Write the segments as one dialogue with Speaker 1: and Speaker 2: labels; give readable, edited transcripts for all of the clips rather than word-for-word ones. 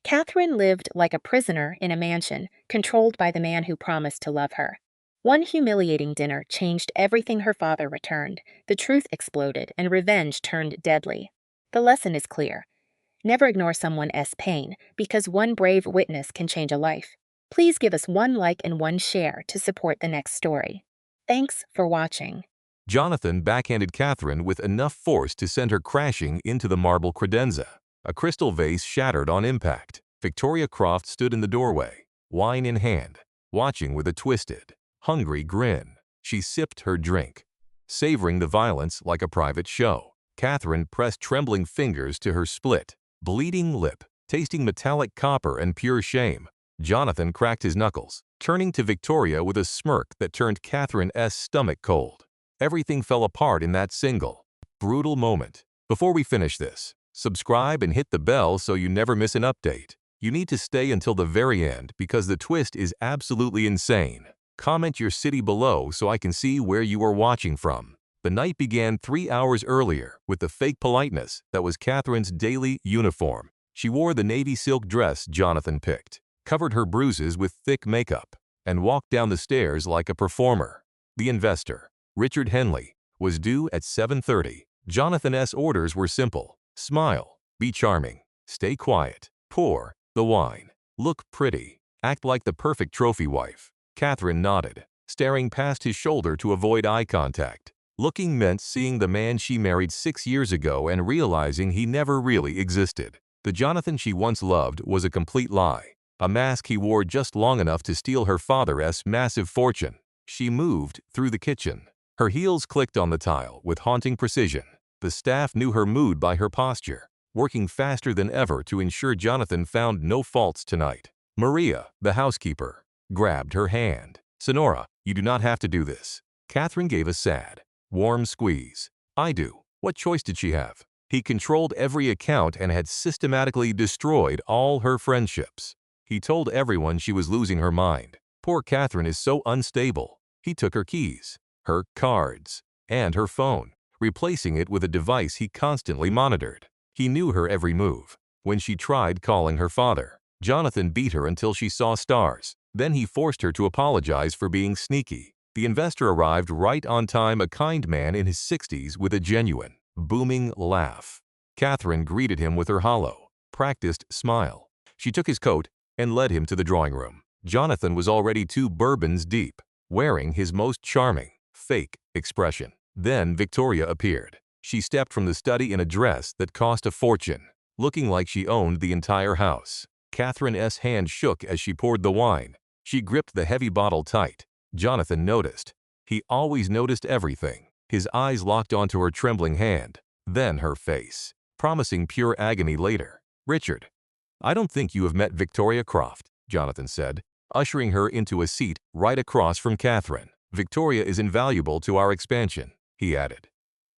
Speaker 1: Catherine lived like a prisoner in a mansion, controlled by the man who promised to love her. One humiliating dinner changed everything. Her father returned, the truth exploded, and revenge turned deadly. The lesson is clear. Never ignore someone's pain, because one brave witness can change a life. Please give us one like and one share to support the next story. Thanks for watching.
Speaker 2: Jonathan backhanded Catherine with enough force to send her crashing into the marble credenza. A crystal vase shattered on impact. Victoria Croft stood in the doorway, wine in hand, watching with a twisted, hungry grin. She sipped her drink, savoring the violence like a private show. Catherine pressed trembling fingers to her split, bleeding lip, tasting metallic copper and pure shame. Jonathan cracked his knuckles, turning to Victoria with a smirk that turned Catherine's stomach cold. Everything fell apart in that single, brutal moment. Before we finish this, subscribe and hit the bell so you never miss an update. You need to stay until the very end because the twist is absolutely insane. Comment your city below so I can see where you are watching from. The night began 3 hours earlier with the fake politeness that was Catherine's daily uniform. She wore the navy silk dress Jonathan picked, covered her bruises with thick makeup, and walked down the stairs like a performer. The investor, Richard Henley, was due at 7:30. Jonathan's orders were simple. Smile, be charming, stay quiet, pour the wine, look pretty, act like the perfect trophy wife. Catherine nodded, staring past his shoulder to avoid eye contact. Looking meant seeing the man she married 6 years ago and realizing he never really existed. The Jonathan she once loved was a complete lie, a mask he wore just long enough to steal her father's massive fortune. She moved through the kitchen. Her heels clicked on the tile with haunting precision. The staff knew her mood by her posture, working faster than ever to ensure Jonathan found no faults tonight. Maria, the housekeeper, grabbed her hand. "Sonora, you do not have to do this." Catherine gave a sad, warm squeeze. "I do." What choice did she have? He controlled every account and had systematically destroyed all her friendships. He told everyone she was losing her mind. Poor Catherine is so unstable. He took her keys, her cards, and her phone, replacing it with a device he constantly monitored. He knew her every move. When she tried calling her father, Jonathan beat her until she saw stars. Then he forced her to apologize for being sneaky. The investor arrived right on time, a kind man in his 60s with a genuine, booming laugh. Catherine greeted him with her hollow, practiced smile. She took his coat and led him to the drawing room. Jonathan was already 2 bourbons deep, wearing his most charming, fake expression. Then Victoria appeared. She stepped from the study in a dress that cost a fortune, looking like she owned the entire house. Catherine's hand shook as she poured the wine. She gripped the heavy bottle tight. Jonathan noticed. He always noticed everything. His eyes locked onto her trembling hand, then her face, promising pure agony later. "Richard, I don't think you have met Victoria Croft," Jonathan said, ushering her into a seat right across from Catherine. "Victoria is invaluable to our expansion," he added.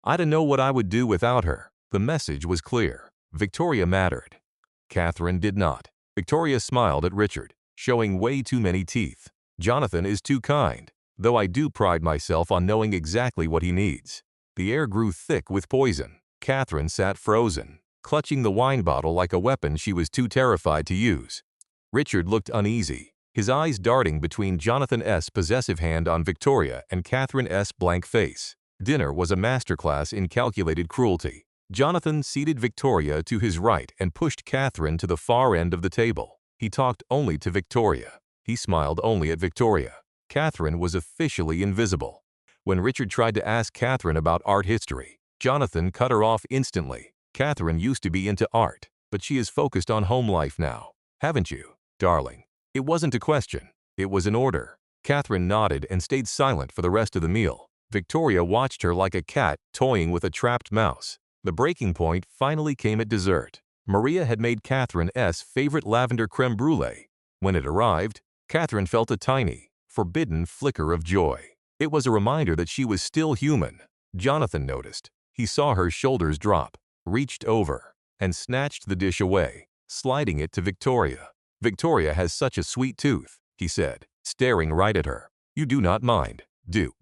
Speaker 2: "I don't know what I would do without her." The message was clear. Victoria mattered. Catherine did not. Victoria smiled at Richard, showing way too many teeth. "Jonathan is too kind, though I do pride myself on knowing exactly what he needs." The air grew thick with poison. Catherine sat frozen, clutching the wine bottle like a weapon she was too terrified to use. Richard looked uneasy, his eyes darting between Jonathan's possessive hand on Victoria and Catherine's blank face. Dinner was a masterclass in calculated cruelty. Jonathan seated Victoria to his right and pushed Catherine to the far end of the table. He talked only to Victoria. He smiled only at Victoria. Catherine was officially invisible. When Richard tried to ask Catherine about art history, Jonathan cut her off instantly. "Catherine used to be into art, but she is focused on home life now. Haven't you, darling?" It wasn't a question. It was an order. Catherine nodded and stayed silent for the rest of the meal. Victoria watched her like a cat toying with a trapped mouse. The breaking point finally came at dessert. Maria had made Catherine's favorite lavender creme brulee. When it arrived, Catherine felt a tiny, forbidden flicker of joy. It was a reminder that she was still human. Jonathan noticed. He saw her shoulders drop, reached over, and snatched the dish away, sliding it to Victoria. "Victoria has such a sweet tooth," he said, staring right at her. "You do not mind, do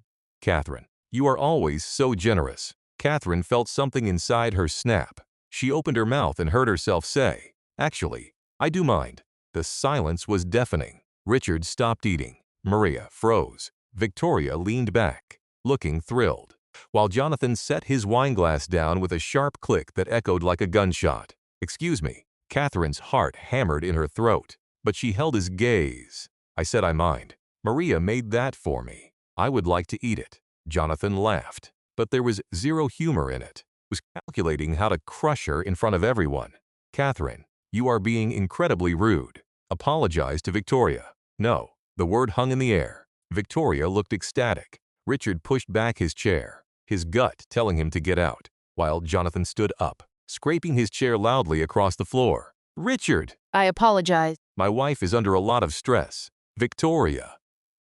Speaker 2: Catherine? You are always so generous." Catherine felt something inside her snap. She opened her mouth and heard herself say, "Actually, I do mind. The silence was deafening. Richard stopped eating. Maria froze. Victoria leaned back, looking thrilled, while Jonathan set his wineglass down with a sharp click that echoed like a gunshot. Excuse me. Catherine's heart hammered in her throat, but she held his gaze. I said I mind. Maria made that for me. I would like to eat it. Jonathan laughed, but there was zero humor in it. He was calculating how to crush her in front of everyone. Catherine, you are being incredibly rude. Apologize to Victoria. No. The word hung in the air. Victoria looked ecstatic. Richard pushed back his chair, his gut telling him to get out, while Jonathan stood up, scraping his chair loudly across the floor. Richard!
Speaker 3: I apologize.
Speaker 2: My wife is under a lot of stress. Victoria!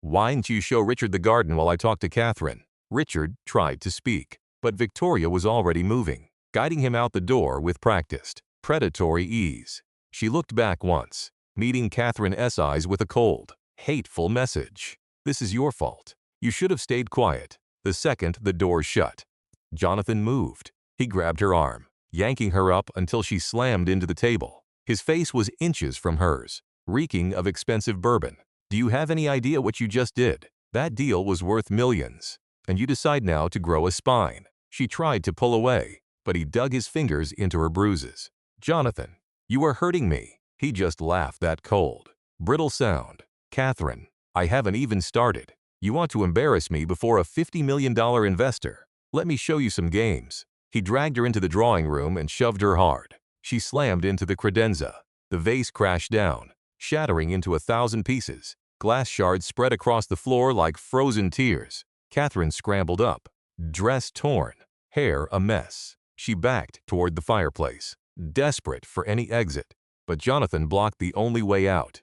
Speaker 2: Why didn't you show Richard the garden while I talked to Catherine? Richard tried to speak, but Victoria was already moving, guiding him out the door with practiced, predatory ease. She looked back once, meeting Catherine's eyes with a cold, hateful message. This is your fault. You should have stayed quiet. The second the door shut. Jonathan moved. He grabbed her arm, yanking her up until she slammed into the table. His face was inches from hers, reeking of expensive bourbon. Do you have any idea what you just did? That deal was worth millions, and you decide now to grow a spine. She tried to pull away, but he dug his fingers into her bruises. Jonathan, you are hurting me. He just laughed that cold, brittle sound. Catherine, I haven't even started. You want to embarrass me before a $50 million investor. Let me show you some games. He dragged her into the drawing room and shoved her hard. She slammed into the credenza. The vase crashed down, shattering into 1,000 pieces. Glass shards spread across the floor like frozen tears. Catherine scrambled up, dress torn, hair a mess. She backed toward the fireplace, desperate for any exit, but Jonathan blocked the only way out.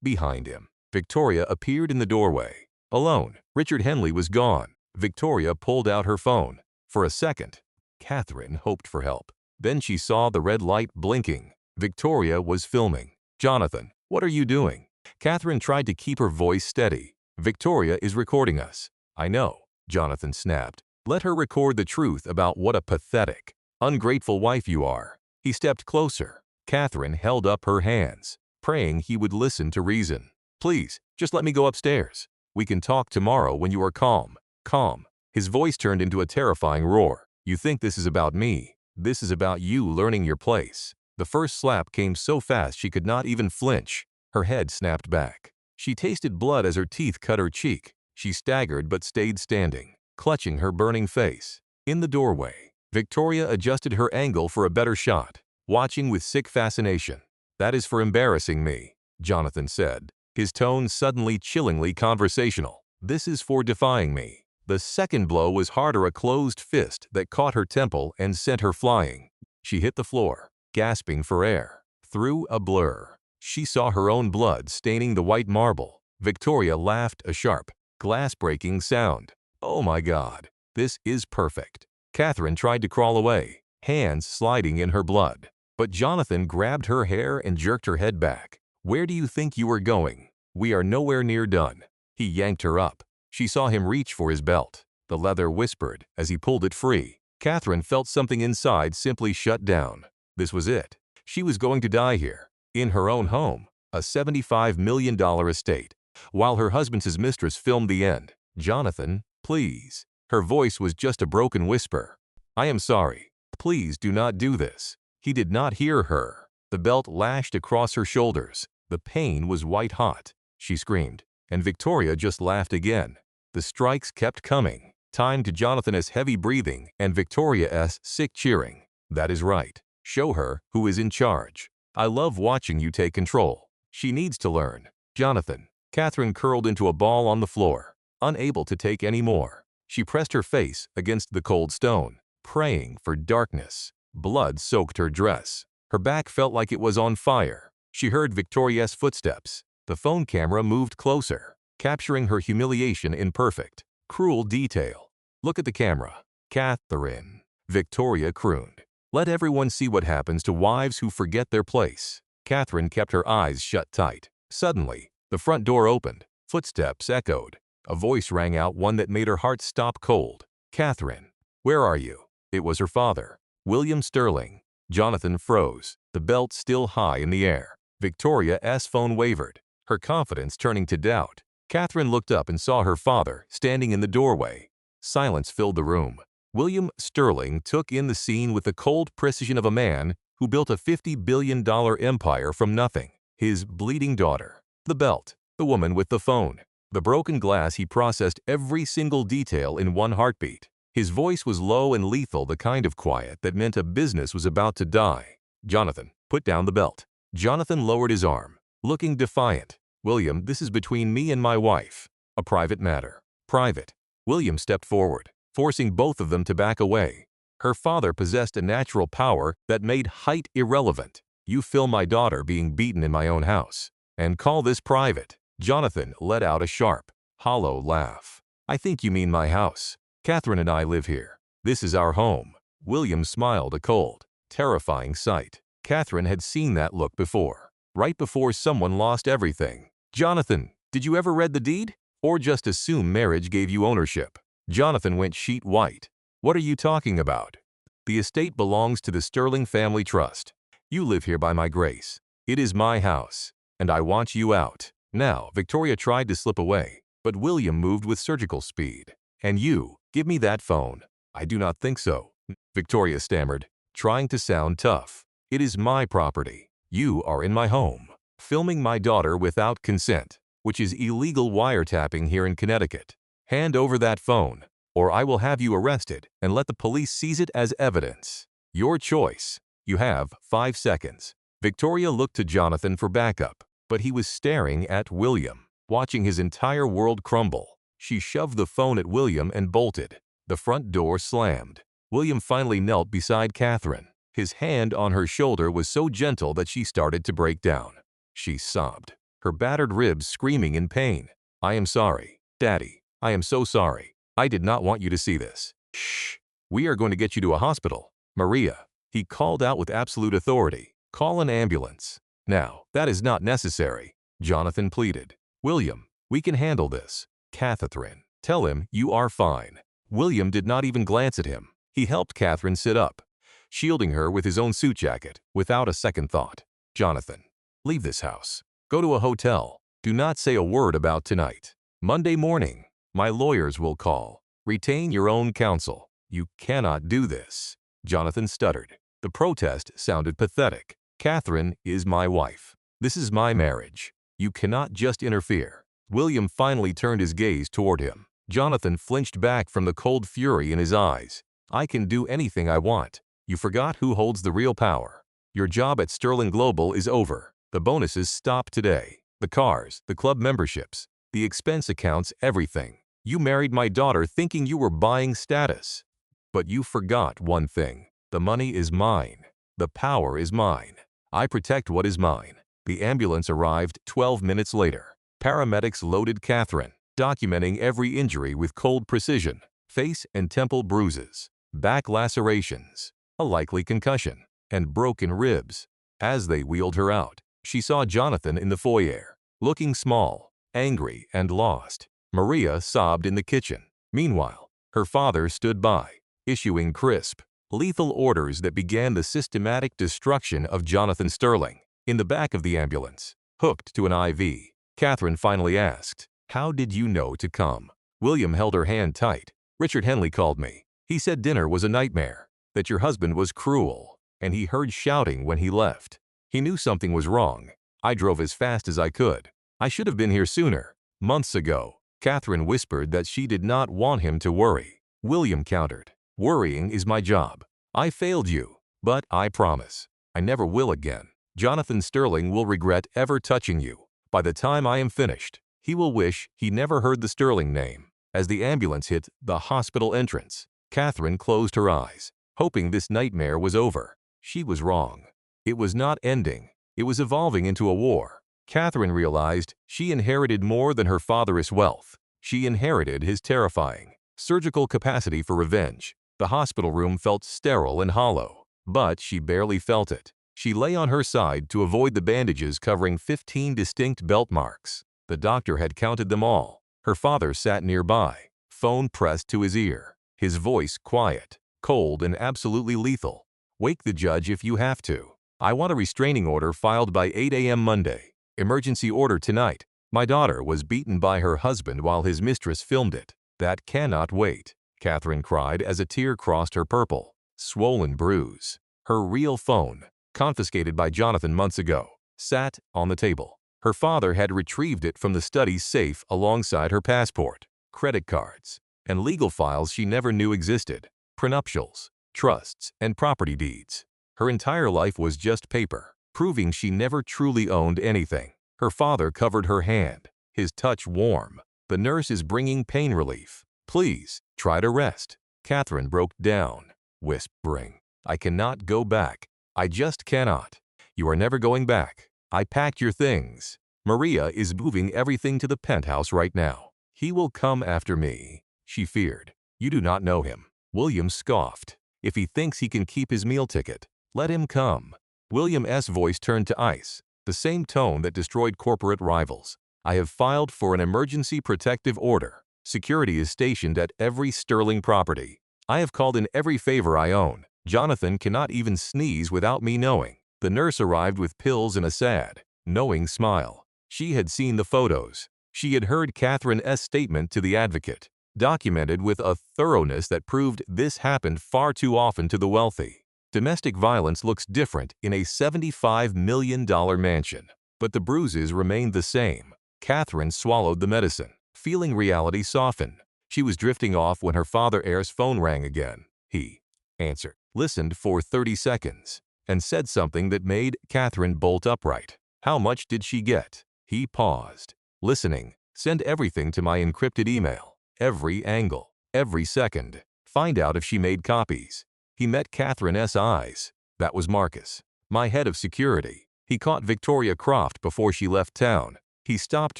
Speaker 2: Behind him, Victoria appeared in the doorway. Alone, Richard Henley was gone. Victoria pulled out her phone. For a second, Catherine hoped for help. Then she saw the red light blinking. Victoria was filming. Jonathan, what are you doing? Catherine tried to keep her voice steady. Victoria is recording us. I know, Jonathan snapped. Let her record the truth about what a pathetic, ungrateful wife you are. He stepped closer. Catherine held up her hands, praying he would listen to reason. Please, just let me go upstairs. We can talk tomorrow when you are calm. Calm. His voice turned into a terrifying roar. You think this is about me? This is about you learning your place. The first slap came so fast she could not even flinch. Her head snapped back. She tasted blood as her teeth cut her cheek. She staggered but stayed standing, clutching her burning face. In the doorway, Victoria adjusted her angle for a better shot, watching with sick fascination. That is for embarrassing me, Jonathan said, his tone suddenly chillingly conversational. This is for defying me. The second blow was harder, a closed fist that caught her temple and sent her flying. She hit the floor, gasping for air. Through a blur, she saw her own blood staining the white marble. Victoria laughed a sharp, glass-breaking sound. Oh my God, this is perfect. Catherine tried to crawl away, hands sliding in her blood. But Jonathan grabbed her hair and jerked her head back. Where do you think you are going? We are nowhere near done. He yanked her up. She saw him reach for his belt. The leather whispered as he pulled it free. Catherine felt something inside simply shut down. This was it. She was going to die here, in her own home, a $75 million estate, while her husband's mistress filmed the end. Jonathan, please. Her voice was just a broken whisper. I am sorry. Please do not do this. He did not hear her. The belt lashed across her shoulders. The pain was white hot. She screamed, and Victoria just laughed again. The strikes kept coming, timed to Jonathan's heavy breathing and Victoria's sick cheering. That is right. Show her who is in charge. I love watching you take control. She needs to learn. Jonathan. Catherine curled into a ball on the floor, unable to take any more. She pressed her face against the cold stone, praying for darkness. Blood soaked her dress. Her back felt like it was on fire. She heard Victoria's footsteps. The phone camera moved closer, capturing her humiliation in perfect, cruel detail. Look at the camera. Catherine. Victoria crooned. Let everyone see what happens to wives who forget their place. Catherine kept her eyes shut tight. Suddenly, the front door opened. Footsteps echoed. A voice rang out, one that made her heart stop cold. Catherine, where are you? It was her father, William Sterling. Jonathan froze, the belt still high in the air. Victoria's phone wavered, her confidence turning to doubt. Catherine looked up and saw her father standing in the doorway. Silence filled the room. William Sterling took in the scene with the cold precision of a man who built a $50 billion empire from nothing. His bleeding daughter, the belt, the woman with the phone, the broken glass. He processed every single detail in one heartbeat. His voice was low and lethal, the kind of quiet that meant a business was about to die. "Jonathan, put down the belt." Jonathan lowered his arm, looking defiant. "William, this is between me and my wife. A private matter." "Private." William stepped forward, forcing both of them to back away. Her father possessed a natural power that made height irrelevant. "You film my daughter being beaten in my own house, and call this private?" Jonathan let out a sharp, hollow laugh. "I think you mean my house. Catherine and I live here. This is our home." William smiled, a cold, terrifying sight. Catherine had seen that look before, right before someone lost everything. "Jonathan, did you ever read the deed? Or just assume marriage gave you ownership?" Jonathan went sheet white. "What are you talking about? The estate belongs to the Sterling Family Trust. You live here by my grace. It is my house, and I want you out." Now, Victoria tried to slip away, but William moved with surgical speed. "And you, give me that phone." "I do not think so," Victoria stammered, trying to sound tough. "It is my property. You are in my home, filming my daughter without consent, which is illegal wiretapping here in Connecticut. Hand over that phone, or I will have you arrested and let the police seize it as evidence. Your choice. You have 5 seconds." Victoria looked to Jonathan for backup, but he was staring at William, watching his entire world crumble. She shoved the phone at William and bolted. The front door slammed. William finally knelt beside Catherine. His hand on her shoulder was so gentle that she started to break down. She sobbed, her battered ribs screaming in pain. "I am sorry, Daddy. I am so sorry. I did not want you to see this." "Shh. We are going to get you to a hospital. Maria," he called out with absolute authority, "call an ambulance." "Now, that is not necessary," Jonathan pleaded. "William, we can handle this." "Catherine, tell him you are fine." William did not even glance at him. He helped Catherine sit up, shielding her with his own suit jacket, without a second thought. "Jonathan, leave this house. Go to a hotel. Do not say a word about tonight. Monday morning, my lawyers will call. Retain your own counsel." "You cannot do this," Jonathan stuttered. The protest sounded pathetic. "Catherine is my wife. This is my marriage. You cannot just interfere." William finally turned his gaze toward him. Jonathan flinched back from the cold fury in his eyes. "I can do anything I want. You forgot who holds the real power. Your job at Sterling Global is over. The bonuses stop today. The cars, the club memberships, the expense accounts, everything. You married my daughter thinking you were buying status. But you forgot one thing. The money is mine. The power is mine. I protect what is mine." The ambulance arrived 12 minutes later. Paramedics loaded Catherine, documenting every injury with cold precision: face and temple bruises, back lacerations, a likely concussion, and broken ribs. As they wheeled her out, she saw Jonathan in the foyer, looking small, angry, and lost. Maria sobbed in the kitchen. Meanwhile, her father stood by, issuing crisp, lethal orders that began the systematic destruction of Jonathan Sterling. In the back of the ambulance, hooked to an IV, Catherine finally asked, "How did you know to come?" William held her hand tight. "Richard Henley called me. He said dinner was a nightmare, that your husband was cruel, and he heard shouting when he left. He knew something was wrong. I drove as fast as I could. I should have been here sooner, months ago." Catherine whispered that she did not want him to worry. William countered, "Worrying is my job. I failed you, but I promise I never will again. Jonathan Sterling will regret ever touching you. By the time I am finished, he will wish he never heard the Sterling name." As the ambulance hit the hospital entrance, Catherine closed her eyes, hoping this nightmare was over. She was wrong. It was not ending. It was evolving into a war. Catherine realized she inherited more than her father's wealth. She inherited his terrifying, surgical capacity for revenge. The hospital room felt sterile and hollow, but she barely felt it. She lay on her side to avoid the bandages covering 15 distinct belt marks. The doctor had counted them all. Her father sat nearby, phone pressed to his ear, his voice quiet, cold, and absolutely lethal. "Wake the judge if you have to." I want a restraining order filed by 8 a.m. Monday. Emergency order tonight. My daughter was beaten by her husband while his mistress filmed it. That cannot wait, Catherine cried as a tear crossed her purple, swollen bruise. Her real phone, confiscated by Jonathan months ago, sat on the table. Her father had retrieved it from the study's safe alongside her passport, credit cards, and legal files she never knew existed, prenuptials, trusts, and property deeds. Her entire life was just paper, proving she never truly owned anything. Her father covered her hand, his touch warm. The nurse is bringing pain relief. Please, try to rest. Catherine broke down, whispering, I cannot go back. I just cannot. You are never going back. I packed your things. Maria is moving everything to the penthouse right now. He will come after me, she feared. You do not know him. William scoffed. If he thinks he can keep his meal ticket, let him come. William's voice turned to ice, the same tone that destroyed corporate rivals. I have filed for an emergency protective order. Security is stationed at every Sterling property. I have called in every favor I own. Jonathan cannot even sneeze without me knowing. The nurse arrived with pills and a sad, knowing smile. She had seen the photos. She had heard Catherine's statement to the advocate, documented with a thoroughness that proved this happened far too often to the wealthy. Domestic violence looks different in a $75 million mansion, but the bruises remained the same. Catherine swallowed the medicine, feeling reality soften. She was drifting off when her father's phone rang again. He answered, listened for 30 seconds, and said something that made Catherine bolt upright. How much did she get? He paused. Listening. Send everything to my encrypted email. Every angle. Every second. Find out if she made copies. He met Catherine's eyes. That was Marcus, my head of security. He caught Victoria Croft before she left town. He stopped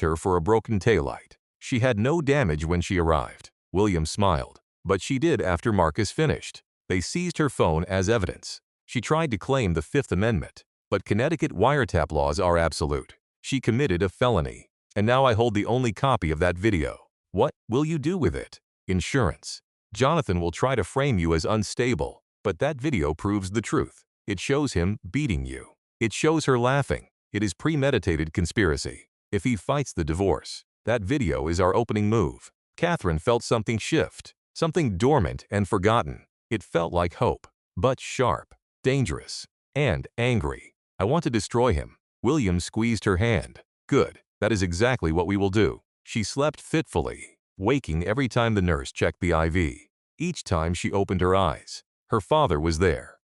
Speaker 2: her for a broken taillight. She had no damage when she arrived. William smiled. But she did after Marcus finished. They seized her phone as evidence. She tried to claim the Fifth Amendment, but Connecticut wiretap laws are absolute. She committed a felony. And now I hold the only copy of that video. What will you do with it? Insurance. Jonathan will try to frame you as unstable, but that video proves the truth. It shows him beating you. It shows her laughing. It is premeditated conspiracy. If he fights the divorce, that video is our opening move. Catherine felt something shift, something dormant and forgotten. It felt like hope, but sharp, dangerous, and angry. I want to destroy him. William squeezed her hand. Good, that is exactly what we will do. She slept fitfully, waking every time the nurse checked the IV. Each time she opened her eyes, her father was there,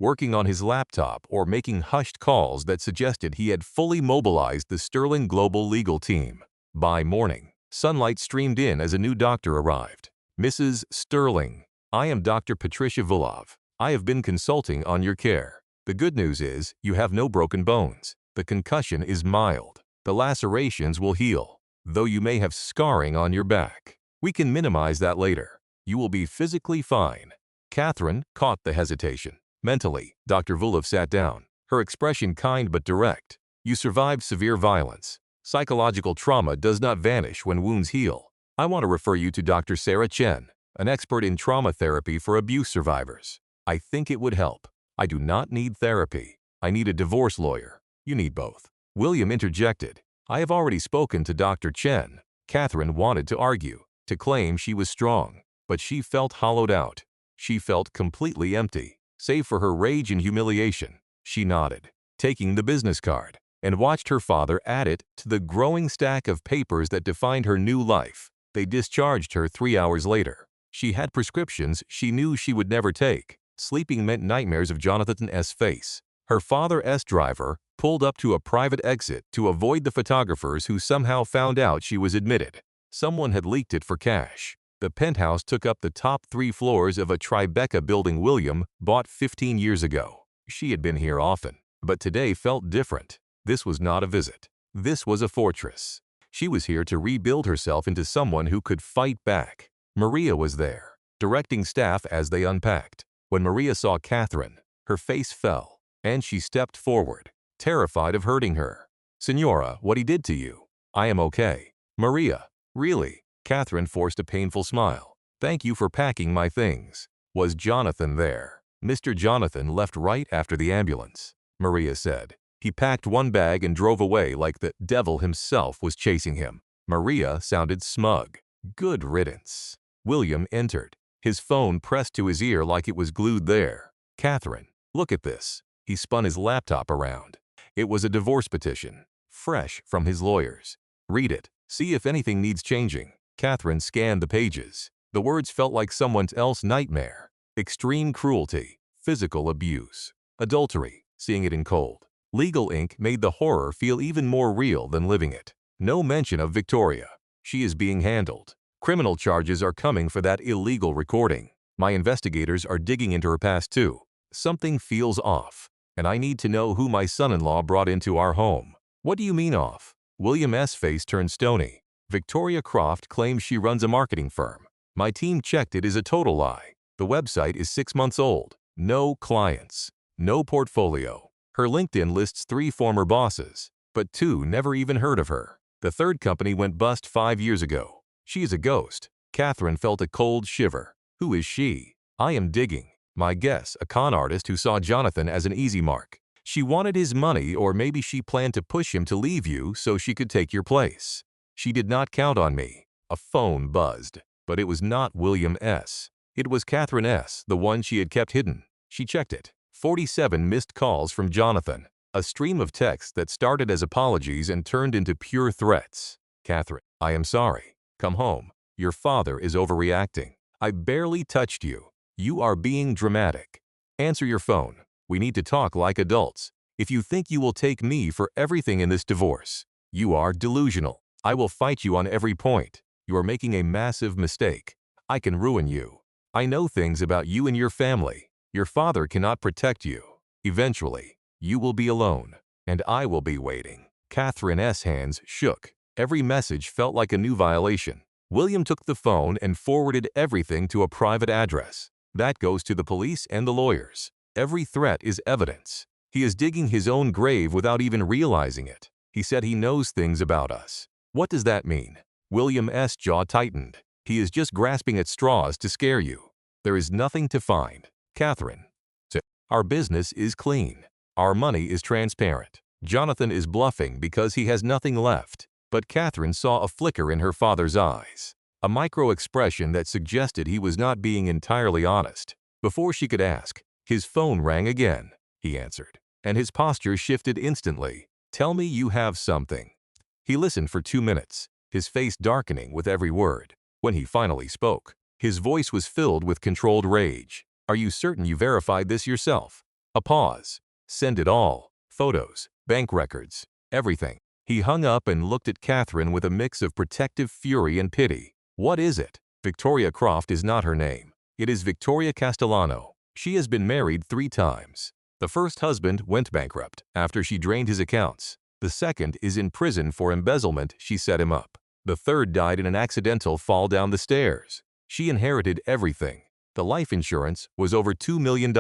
Speaker 2: working on his laptop or making hushed calls that suggested he had fully mobilized the Sterling Global legal team. By morning, sunlight streamed in as a new doctor arrived. Mrs. Sterling, I am Dr. Patricia Vulov. I have been consulting on your care. The good news is you have no broken bones. The concussion is mild. The lacerations will heal, though you may have scarring on your back. We can minimize that later. You will be physically fine. Catherine caught the hesitation. Mentally, Dr. Vulov sat down, her expression kind but direct. You survived severe violence. Psychological trauma does not vanish when wounds heal. I want to refer you to Dr. Sarah Chen, an expert in trauma therapy for abuse survivors. I think it would help. I do not need therapy. I need a divorce lawyer. You need both. William interjected. I have already spoken to Dr. Chen. Catherine wanted to argue, to claim she was strong, but she felt hollowed out. She felt completely empty, save for her rage and humiliation. She nodded, taking the business card, and watched her father add it to the growing stack of papers that defined her new life. They discharged her 3 hours later. She had prescriptions she knew she would never take. Sleeping meant nightmares of Jonathan's face. Her father's driver pulled up to a private exit to avoid the photographers who somehow found out she was admitted. Someone had leaked it for cash. The penthouse took up the top 3 floors of a Tribeca building William bought 15 years ago. She had been here often, but today felt different. This was not a visit. This was a fortress. She was here to rebuild herself into someone who could fight back. Maria was there, directing staff as they unpacked. When Maria saw Catherine, her face fell, and she stepped forward, terrified of hurting her. Senora, what he did to you? I am okay. Maria, really? Catherine forced a painful smile. Thank you for packing my things. Was Jonathan there? Mr. Jonathan left right after the ambulance. Maria said. He packed one bag and drove away like the devil himself was chasing him. Maria sounded smug. Good riddance. William entered, his phone pressed to his ear like it was glued there. Catherine, look at this. He spun his laptop around. It was a divorce petition, fresh from his lawyers. Read it. See if anything needs changing. Catherine scanned the pages. The words felt like someone else's nightmare. Extreme cruelty, physical abuse, adultery, seeing it in cold. Legal ink made the horror feel even more real than living it. No mention of Victoria. She is being handled. Criminal charges are coming for that illegal recording. My investigators are digging into her past too. Something feels off, and I need to know who my son-in-law brought into our home. What do you mean off? William S. face turned stony. Victoria Croft claims she runs a marketing firm. My team checked it is a total lie. The website is 6 months old. No clients. No portfolio. Her LinkedIn lists 3 former bosses, but 2 never even heard of her. The third company went bust 5 years ago. She is a ghost. Catherine felt a cold shiver. Who is she? I am digging. My guess, a con artist who saw Jonathan as an easy mark. She wanted his money, or maybe she planned to push him to leave you so she could take your place. She did not count on me. A phone buzzed, but it was not William S. It was Catherine S., the one she had kept hidden. She checked it. 47 missed calls from Jonathan. A stream of texts that started as apologies and turned into pure threats. Catherine, I am sorry. Come home. Your father is overreacting. I barely touched you. You are being dramatic. Answer your phone. We need to talk like adults. If you think you will take me for everything in this divorce, you are delusional. I will fight you on every point. You are making a massive mistake. I can ruin you. I know things about you and your family. Your father cannot protect you. Eventually, you will be alone, and I will be waiting. Catherine S. hands shook. Every message felt like a new violation. William took the phone and forwarded everything to a private address. That goes to the police and the lawyers. Every threat is evidence. He is digging his own grave without even realizing it. He said he knows things about us. What does that mean? William S. jaw tightened. He is just grasping at straws to scare you. There is nothing to find. Catherine, our business is clean. Our money is transparent. Jonathan is bluffing because he has nothing left. But Catherine saw a flicker in her father's eyes, a micro-expression that suggested he was not being entirely honest. Before she could ask, his phone rang again. He answered, and his posture shifted instantly. Tell me you have something. He listened for 2 minutes, his face darkening with every word. When he finally spoke, his voice was filled with controlled rage. Are you certain you verified this yourself? A pause. Send it all. Photos, bank records, everything. He hung up and looked at Catherine with a mix of protective fury and pity. What is it? Victoria Croft is not her name. It is Victoria Castellano. She has been married 3 times. The first husband went bankrupt after she drained his accounts. The second is in prison for embezzlement. She set him up. The third died in an accidental fall down the stairs. She inherited everything. The life insurance was over $2 million.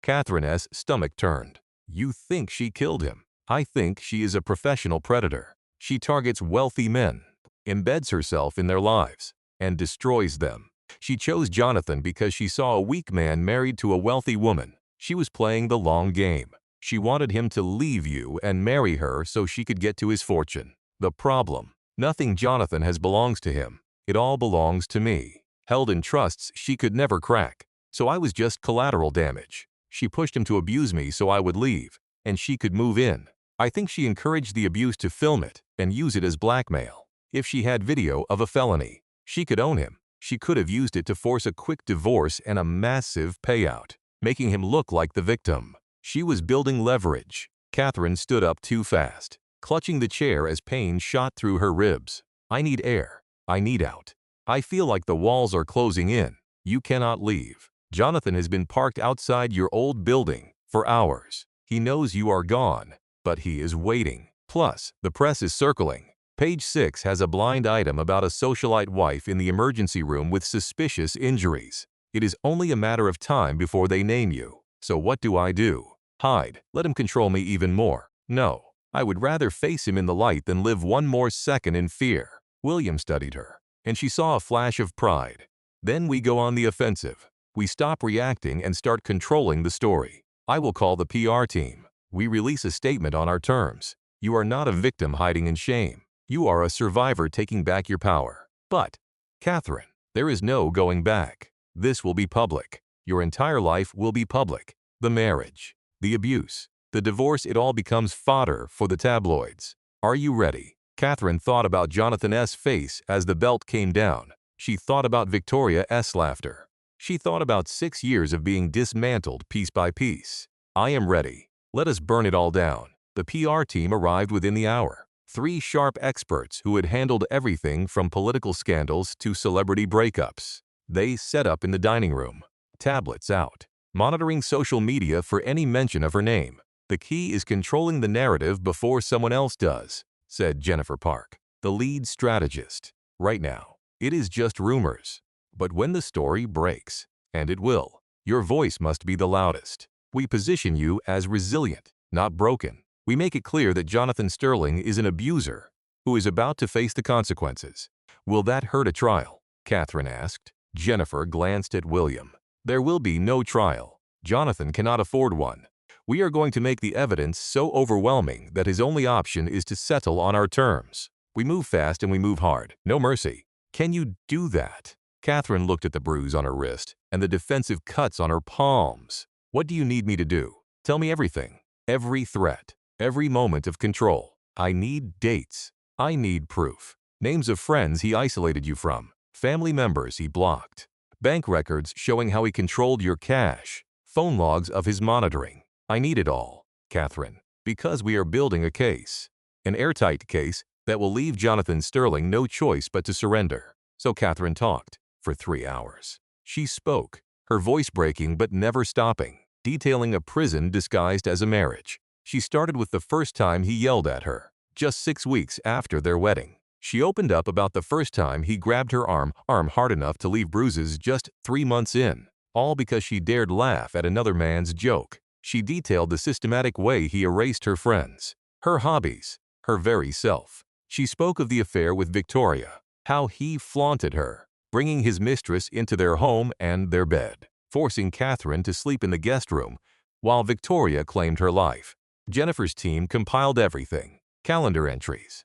Speaker 2: Catherine's stomach turned. You think she killed him? I think she is a professional predator. She targets wealthy men, embeds herself in their lives, and destroys them. She chose Jonathan because she saw a weak man married to a wealthy woman. She was playing the long game. She wanted him to leave you and marry her so she could get to his fortune. The problem: nothing Jonathan has belongs to him. It all belongs to me. Held in trusts she could never crack. So I was just collateral damage. She pushed him to abuse me so I would leave, and she could move in. I think she encouraged the abuse to film it and use it as blackmail. If she had video of a felony, she could own him. She could have used it to force a quick divorce and a massive payout, making him look like the victim. She was building leverage. Catherine stood up too fast, clutching the chair as pain shot through her ribs. I need air. I need out. I feel like the walls are closing in. You cannot leave. Jonathan has been parked outside your old building for hours. He knows you are gone, but he is waiting. Plus, the press is circling. Page 6 has a blind item about a socialite wife in the emergency room with suspicious injuries. It is only a matter of time before they name you. So what do? Hide. Let him control me even more. No. I would rather face him in the light than live one more second in fear. William studied her, and she saw a flash of pride. Then we go on the offensive. We stop reacting and start controlling the story. I will call the PR team. We release a statement on our terms. You are not a victim hiding in shame. You are a survivor taking back your power. But, Catherine, there is no going back. This will be public. Your entire life will be public. The marriage, the abuse, the divorce, it all becomes fodder for the tabloids. Are you ready? Catherine thought about Jonathan S.'s face as the belt came down. She thought about Victoria S.'s laughter. She thought about 6 years of being dismantled piece by piece. I am ready. Let us burn it all down. The PR team arrived within the hour. 3 sharp experts who had handled everything from political scandals to celebrity breakups. They set up in the dining room. Tablets out. Monitoring social media for any mention of her name. The key is controlling the narrative before someone else does, said Jennifer Park, the lead strategist. Right now, it is just rumors. But when the story breaks, and it will, your voice must be the loudest. We position you as resilient, not broken. We make it clear that Jonathan Sterling is an abuser who is about to face the consequences. Will that hurt a trial? Catherine asked. Jennifer glanced at William. There will be no trial. Jonathan cannot afford one. We are going to make the evidence so overwhelming that his only option is to settle on our terms. We move fast and we move hard. No mercy. Can you do that? Catherine looked at the bruise on her wrist and the defensive cuts on her palms. What do you need me to do? Tell me everything. Every threat. Every moment of control. I need dates. I need proof. Names of friends he isolated you from. Family members he blocked. Bank records showing how he controlled your cash. Phone logs of his monitoring. I need it all, Catherine, because we are building a case. An airtight case that will leave Jonathan Sterling no choice but to surrender. So Catherine talked for 3 hours. She spoke, her voice breaking but never stopping, detailing a prison disguised as a marriage. She started with the first time he yelled at her, just 6 weeks after their wedding. She opened up about the first time he grabbed her arm hard enough to leave bruises just 3 months in, all because she dared laugh at another man's joke. She detailed the systematic way he erased her friends, her hobbies, her very self. She spoke of the affair with Victoria, how he flaunted her, bringing his mistress into their home and their bed, forcing Catherine to sleep in the guest room while Victoria claimed her life. Jennifer's team compiled everything, calendar entries,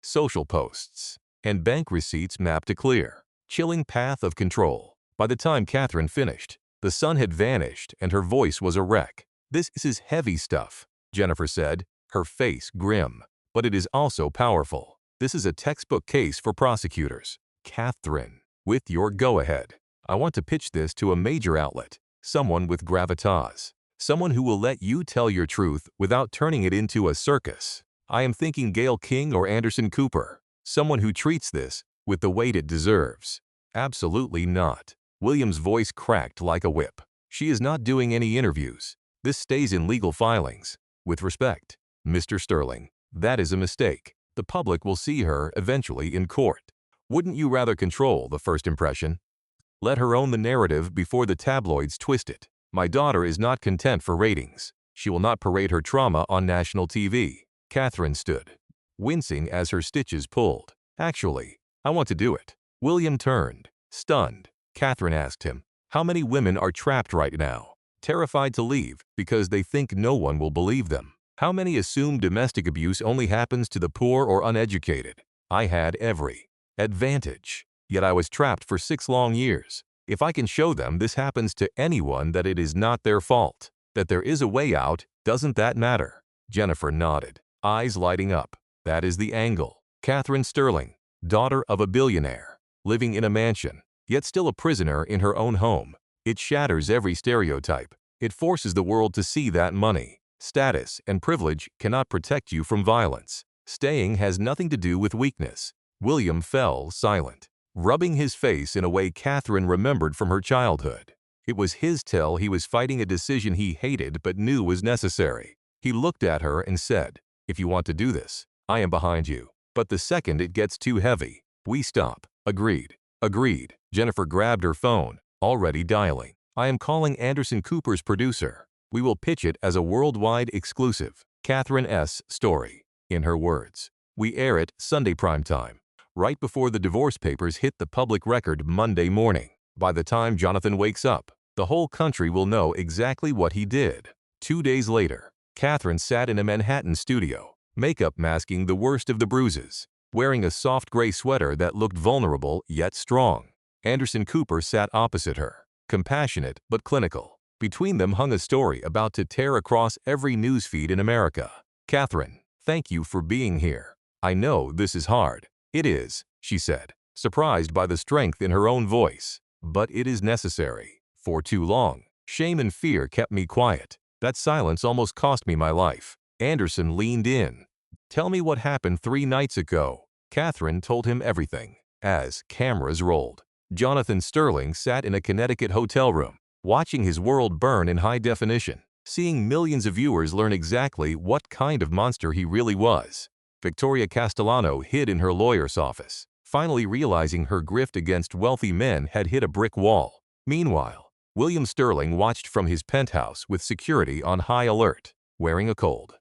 Speaker 2: social posts, and bank receipts mapped a clear, chilling path of control. By the time Catherine finished, the sun had vanished and her voice was a wreck. This is heavy stuff, Jennifer said, her face grim. But it is also powerful. This is a textbook case for prosecutors. Catherine, with your go-ahead, I want to pitch this to a major outlet, someone with gravitas, someone who will let you tell your truth without turning it into a circus. I am thinking Gayle King or Anderson Cooper, someone who treats this with the weight it deserves. Absolutely not. William's voice cracked like a whip. She is not doing any interviews. This stays in legal filings. With respect, Mr. Sterling, that is a mistake. The public will see her eventually in court. Wouldn't you rather control the first impression? Let her own the narrative before the tabloids twist it. My daughter is not content for ratings. She will not parade her trauma on national TV. Catherine stood, wincing as her stitches pulled. Actually, I want to do it. William turned, stunned. Catherine asked him, how many women are trapped right now, terrified to leave because they think no one will believe them? How many assume domestic abuse only happens to the poor or uneducated? I had every advantage, yet I was trapped for 6 long years. If I can show them this happens to anyone, that it is not their fault, that there is a way out, doesn't that matter? Jennifer nodded, eyes lighting up. That is the angle. Catherine Sterling, daughter of a billionaire, living in a mansion, yet still a prisoner in her own home. It shatters every stereotype. It forces the world to see that money, status, and privilege cannot protect you from violence. Staying has nothing to do with weakness. William fell silent, rubbing his face in a way Catherine remembered from her childhood. It was his tell he was fighting a decision he hated but knew was necessary. He looked at her and said, if you want to do this, I am behind you. But the second it gets too heavy, we stop. Agreed. Agreed. Jennifer grabbed her phone, already dialing. I am calling Anderson Cooper's producer. We will pitch it as a worldwide exclusive. Catherine S. story. In her words, we air it Sunday primetime, right before the divorce papers hit the public record Monday morning. By the time Jonathan wakes up, the whole country will know exactly what he did. 2 days later, Catherine sat in a Manhattan studio, makeup masking the worst of the bruises, wearing a soft gray sweater that looked vulnerable yet strong. Anderson Cooper sat opposite her, compassionate but clinical. Between them hung a story about to tear across every newsfeed in America. "Catherine, thank you for being here. I know this is hard." "It is," she said, surprised by the strength in her own voice. "But it is necessary. For too long, shame and fear kept me quiet. That silence almost cost me my life." Anderson leaned in. "Tell me what happened 3 nights ago." Catherine told him everything. As cameras rolled, Jonathan Sterling sat in a Connecticut hotel room, watching his world burn in high definition, seeing millions of viewers learn exactly what kind of monster he really was. Victoria Castellano hid in her lawyer's office, finally realizing her grift against wealthy men had hit a brick wall. Meanwhile, William Sterling watched from his penthouse with security on high alert, wearing a cold,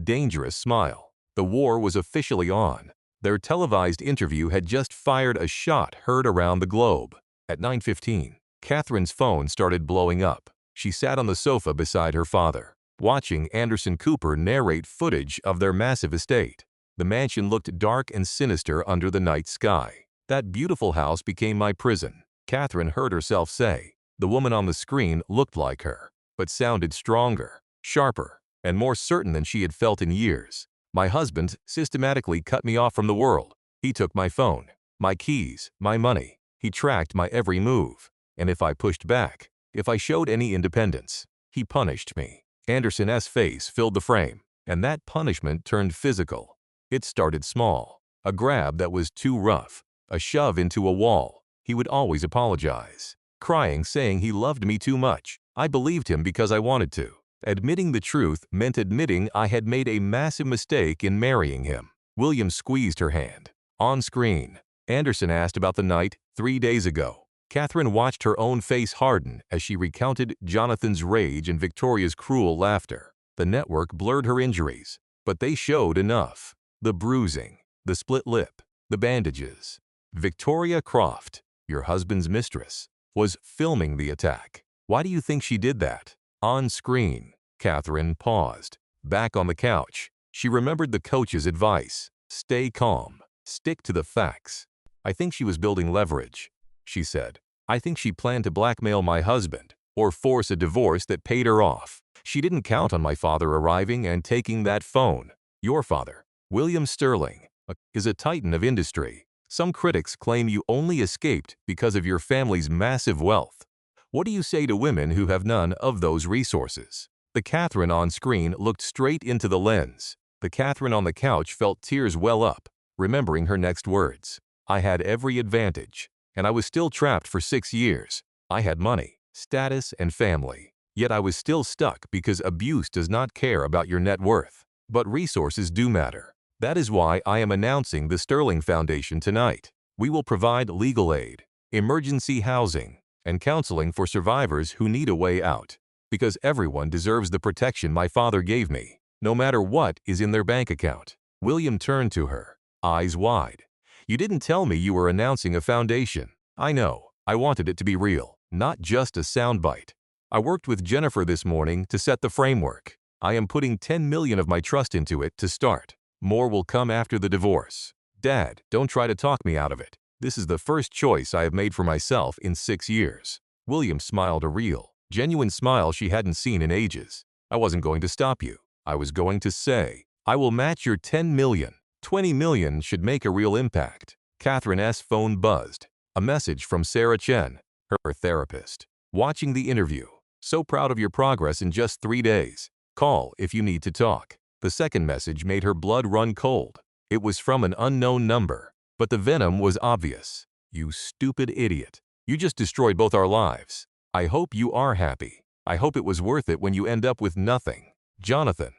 Speaker 2: dangerous smile. The war was officially on. Their televised interview had just fired a shot heard around the globe. At 9:15, Catherine's phone started blowing up. She sat on the sofa beside her father, watching Anderson Cooper narrate footage of their massive estate. The mansion looked dark and sinister under the night sky. "That beautiful house became my prison," Catherine heard herself say. The woman on the screen looked like her, but sounded stronger, sharper, and more certain than she had felt in years. "My husband systematically cut me off from the world. He took my phone, my keys, my money. He tracked my every move. And if I pushed back, if I showed any independence, he punished me." Anderson's face filled the frame, and that punishment turned physical. It started small, a grab that was too rough, a shove into a wall. He would always apologize, crying, saying he loved me too much. I believed him because I wanted to. Admitting the truth meant admitting I had made a massive mistake in marrying him. William squeezed her hand. On screen, Anderson asked about the night 3 days ago. Catherine watched her own face harden as she recounted Jonathan's rage and Victoria's cruel laughter. The network blurred her injuries, but they showed enough. The bruising, the split lip, the bandages. Victoria Croft, your husband's mistress, was filming the attack. Why do you think she did that? On screen, Catherine paused. Back on the couch, she remembered the coach's advice. Stay calm. Stick to the facts. "I think she was building leverage," she said. "I think she planned to blackmail my husband or force a divorce that paid her off. She didn't count on my father arriving and taking that phone." Your father, William Sterling, is a titan of industry. Some critics claim you only escaped because of your family's massive wealth. What do you say to women who have none of those resources? The Catherine on screen looked straight into the lens. The Catherine on the couch felt tears well up, remembering her next words. "I had every advantage, and I was still trapped for 6 years. I had money, status, and family. Yet I was still stuck because abuse does not care about your net worth. But resources do matter. That is why I am announcing the Sterling Foundation tonight. We will provide legal aid, emergency housing, and counseling for survivors who need a way out. Because everyone deserves the protection my father gave me, no matter what is in their bank account." William turned to her, eyes wide. "You didn't tell me you were announcing a foundation." "I know. I wanted it to be real, not just a soundbite. I worked with Jennifer this morning to set the framework. I am putting 10 million of my trust into it to start. More will come after the divorce. Dad, don't try to talk me out of it. This is the first choice I have made for myself in 6 years." William smiled, a real, genuine smile she hadn't seen in ages. "I wasn't going to stop you. I was going to say, I will match your 10 million. 20 million should make a real impact." Catherine's phone buzzed. A message from Sarah Chen, her therapist. "Watching the interview. So proud of your progress in just 3 days. Call if you need to talk." The second message made her blood run cold. It was from an unknown number, but the venom was obvious. "You stupid idiot. You just destroyed both our lives. I hope you are happy. I hope it was worth it when you end up with nothing. Jonathan."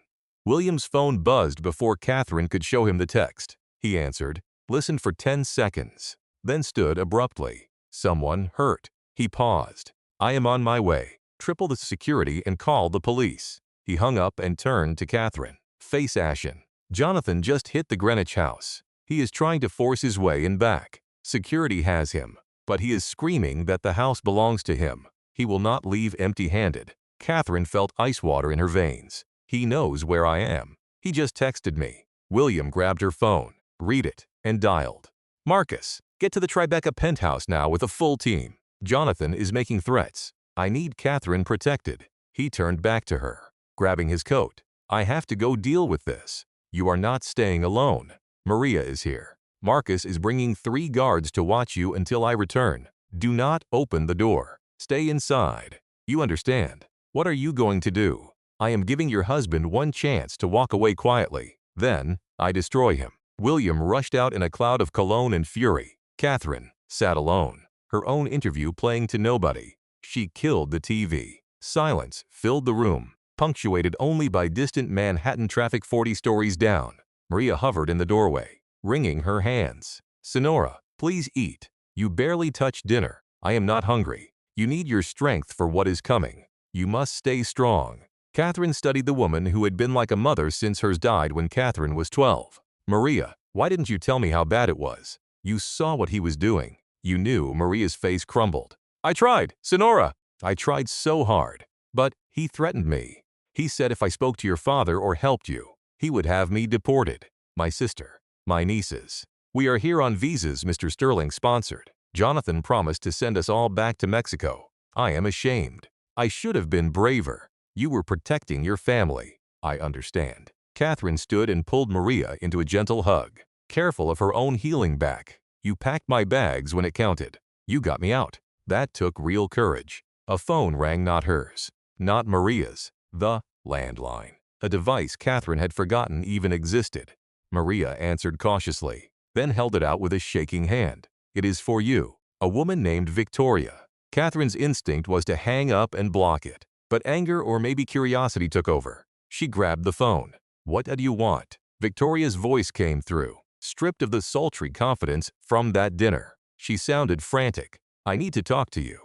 Speaker 2: William's phone buzzed before Catherine could show him the text. He answered, listened for 10 seconds, then stood abruptly. "Someone hurt." He paused. "I am on my way. Triple the security and call the police." He hung up and turned to Catherine, face ashen. "Jonathan just hit the Greenwich house. He is trying to force his way in back. Security has him, but he is screaming that the house belongs to him. He will not leave empty-handed." Catherine felt ice water in her veins. He knows where I am. He just texted me. William grabbed her phone, read it, and dialed. Marcus, get to the Tribeca penthouse now with a full team. Jonathan is making threats. I need Catherine protected. He turned back to her, grabbing his coat. I have to go deal with this. You are not staying alone. Maria is here. Marcus is bringing 3 guards to watch you until I return. Do not open the door. Stay inside. You understand. What are you going to do? I am giving your husband one chance to walk away quietly. Then, I destroy him. William rushed out in a cloud of cologne and fury. Catherine sat alone, her own interview playing to nobody. She killed the TV. Silence filled the room, punctuated only by distant Manhattan traffic 40 stories down. Maria hovered in the doorway, wringing her hands. Sonora, please eat. You barely touched dinner. I am not hungry. You need your strength for what is coming. You must stay strong. Catherine studied the woman who had been like a mother since hers died when Catherine was 12. Maria, why didn't you tell me how bad it was? You saw what he was doing. You knew. Maria's face crumbled. I tried, Sonora. I tried so hard. But he threatened me. He said if I spoke to your father or helped you, he would have me deported. My sister, my nieces. We are here on visas Mr. Sterling sponsored. Jonathan promised to send us all back to Mexico. I am ashamed. I should have been braver. You were protecting your family. I understand. Catherine stood and pulled Maria into a gentle hug, careful of her own healing back. You packed my bags when it counted. You got me out. That took real courage. A phone rang, not hers, not Maria's. The landline. A device Catherine had forgotten even existed. Maria answered cautiously, then held it out with a shaking hand. It is for you, a woman named Victoria. Catherine's instinct was to hang up and block it, but anger or maybe curiosity took over. She grabbed the phone. What do you want? Victoria's voice came through, stripped of the sultry confidence from that dinner. She sounded frantic. I need to talk to you.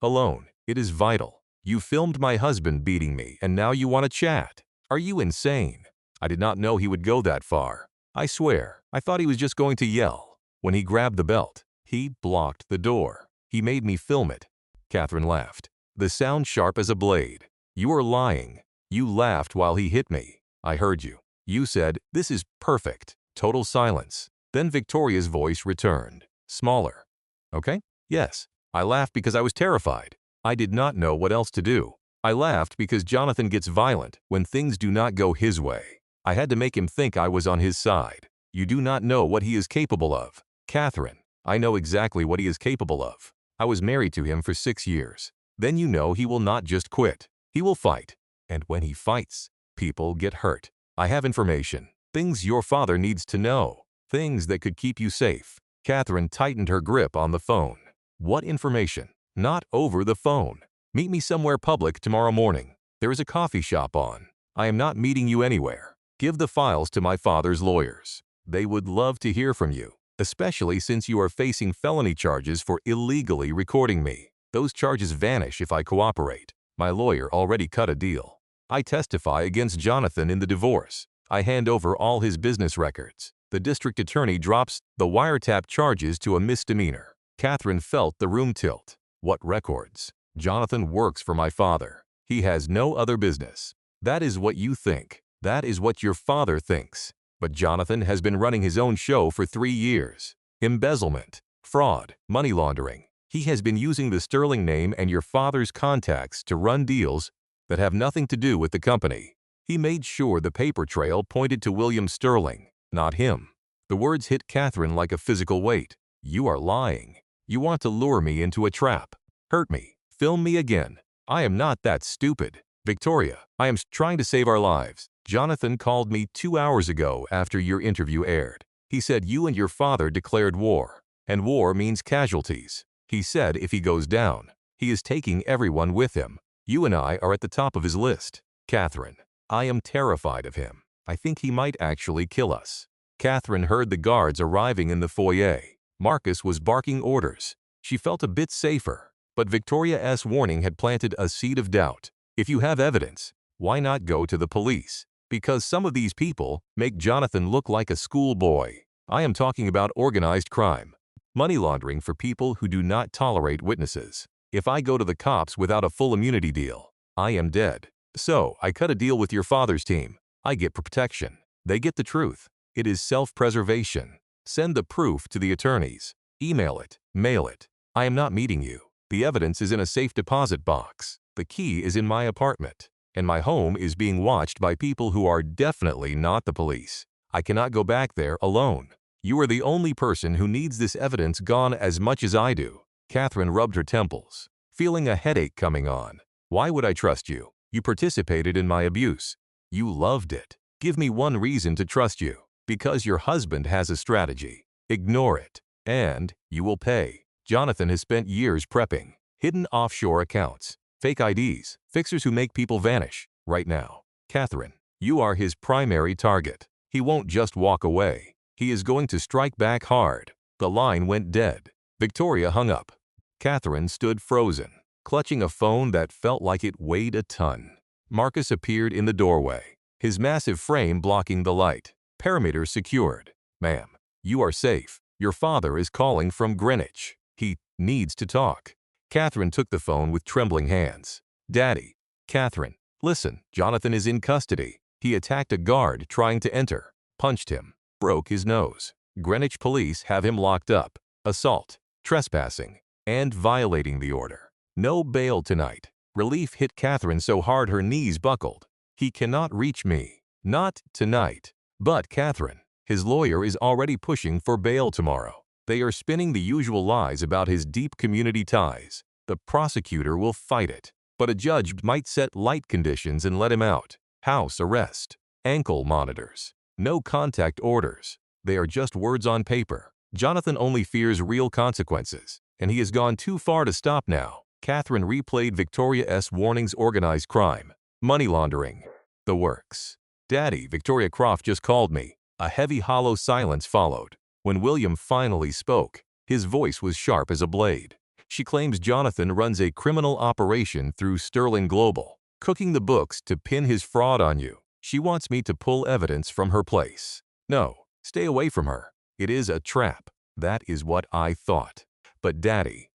Speaker 2: Alone. It is vital. You filmed my husband beating me and now you want to chat. Are you insane? I did not know he would go that far. I swear, I thought he was just going to yell. When he grabbed the belt, he blocked the door. He made me film it. Catherine laughed, the sound sharp as a blade. You are lying. You laughed while he hit me. I heard you. You said, this is perfect. Total silence. Then Victoria's voice returned, smaller. Okay? Yes. I laughed because I was terrified. I did not know what else to do. I laughed because Jonathan gets violent when things do not go his way. I had to make him think I was on his side. You do not know what he is capable of. Catherine, I know exactly what he is capable of. I was married to him for 6 years. Then you know he will not just quit. He will fight. And when he fights, people get hurt. I have information. Things your father needs to know. Things that could keep you safe. Catherine tightened her grip on the phone. What information? Not over the phone. Meet me somewhere public tomorrow morning. There is a coffee shop on. I am not meeting you anywhere. Give the files to my father's lawyers. They would love to hear from you, especially since you are facing felony charges for illegally recording me. Those charges vanish if I cooperate. My lawyer already cut a deal. I testify against Jonathan in the divorce. I hand over all his business records. The district attorney drops the wiretap charges to a misdemeanor. Catherine felt the room tilt. What records? Jonathan works for my father. He has no other business. That is what you think. That is what your father thinks. But Jonathan has been running his own show for 3 years. Embezzlement, fraud, money laundering. He has been using the Sterling name and your father's contacts to run deals that have nothing to do with the company. He made sure the paper trail pointed to William Sterling, not him. The words hit Catherine like a physical weight. You are lying. You want to lure me into a trap. Hurt me. Film me again. I am not that stupid. Victoria, I am trying to save our lives. Jonathan called me 2 hours ago after your interview aired. He said you and your father declared war, and war means casualties. He said if he goes down, he is taking everyone with him. You and I are at the top of his list. Catherine, I am terrified of him. I think he might actually kill us. Catherine heard the guards arriving in the foyer. Marcus was barking orders. She felt a bit safer, but Victoria's warning had planted a seed of doubt. If you have evidence, why not go to the police? Because some of these people make Jonathan look like a schoolboy. I am talking about organized crime. Money laundering for people who do not tolerate witnesses. If I go to the cops without a full immunity deal, I am dead. So, I cut a deal with your father's team. I get protection. They get the truth. It is self-preservation. Send the proof to the attorneys. Email it. Mail it. I am not meeting you. The evidence is in a safe deposit box. The key is in my apartment. And my home is being watched by people who are definitely not the police. I cannot go back there alone. You are the only person who needs this evidence gone as much as I do. Catherine rubbed her temples, feeling a headache coming on. Why would I trust you? You participated in my abuse. You loved it. Give me one reason to trust you. Because your husband has a strategy. Ignore it. And you will pay. Jonathan has spent years prepping. Hidden offshore accounts. Fake IDs. Fixers who make people vanish. Right now. Catherine, you are his primary target. He won't just walk away. He is going to strike back hard. The line went dead. Victoria hung up. Catherine stood frozen, clutching a phone that felt like it weighed a ton. Marcus appeared in the doorway, his massive frame blocking the light. Perimeter secured. Ma'am, you are safe. Your father is calling from Greenwich. He needs to talk. Catherine took the phone with trembling hands. Daddy. Catherine, listen, Jonathan is in custody. He attacked a guard trying to enter, punched him, broke his nose. Greenwich police have him locked up. Assault, trespassing, and violating the order. No bail tonight. Relief hit Catherine so hard her knees buckled. He cannot reach me. Not tonight. But Catherine, his lawyer is already pushing for bail tomorrow. They are spinning the usual lies about his deep community ties. The prosecutor will fight it. But a judge might set light conditions and let him out. House arrest. Ankle monitors. No contact orders. They are just words on paper. Jonathan only fears real consequences, and he has gone too far to stop now. Catherine replayed Victoria S. Warning's organized crime, money laundering, the works. Daddy, Victoria Croft just called me. A heavy, hollow silence followed. When William finally spoke, his voice was sharp as a blade. She claims Jonathan runs a criminal operation through Sterling Global, cooking the books to pin his fraud on you. She wants me to pull evidence from her place. No, stay away from her. It is a trap. That is what I thought. But Daddy,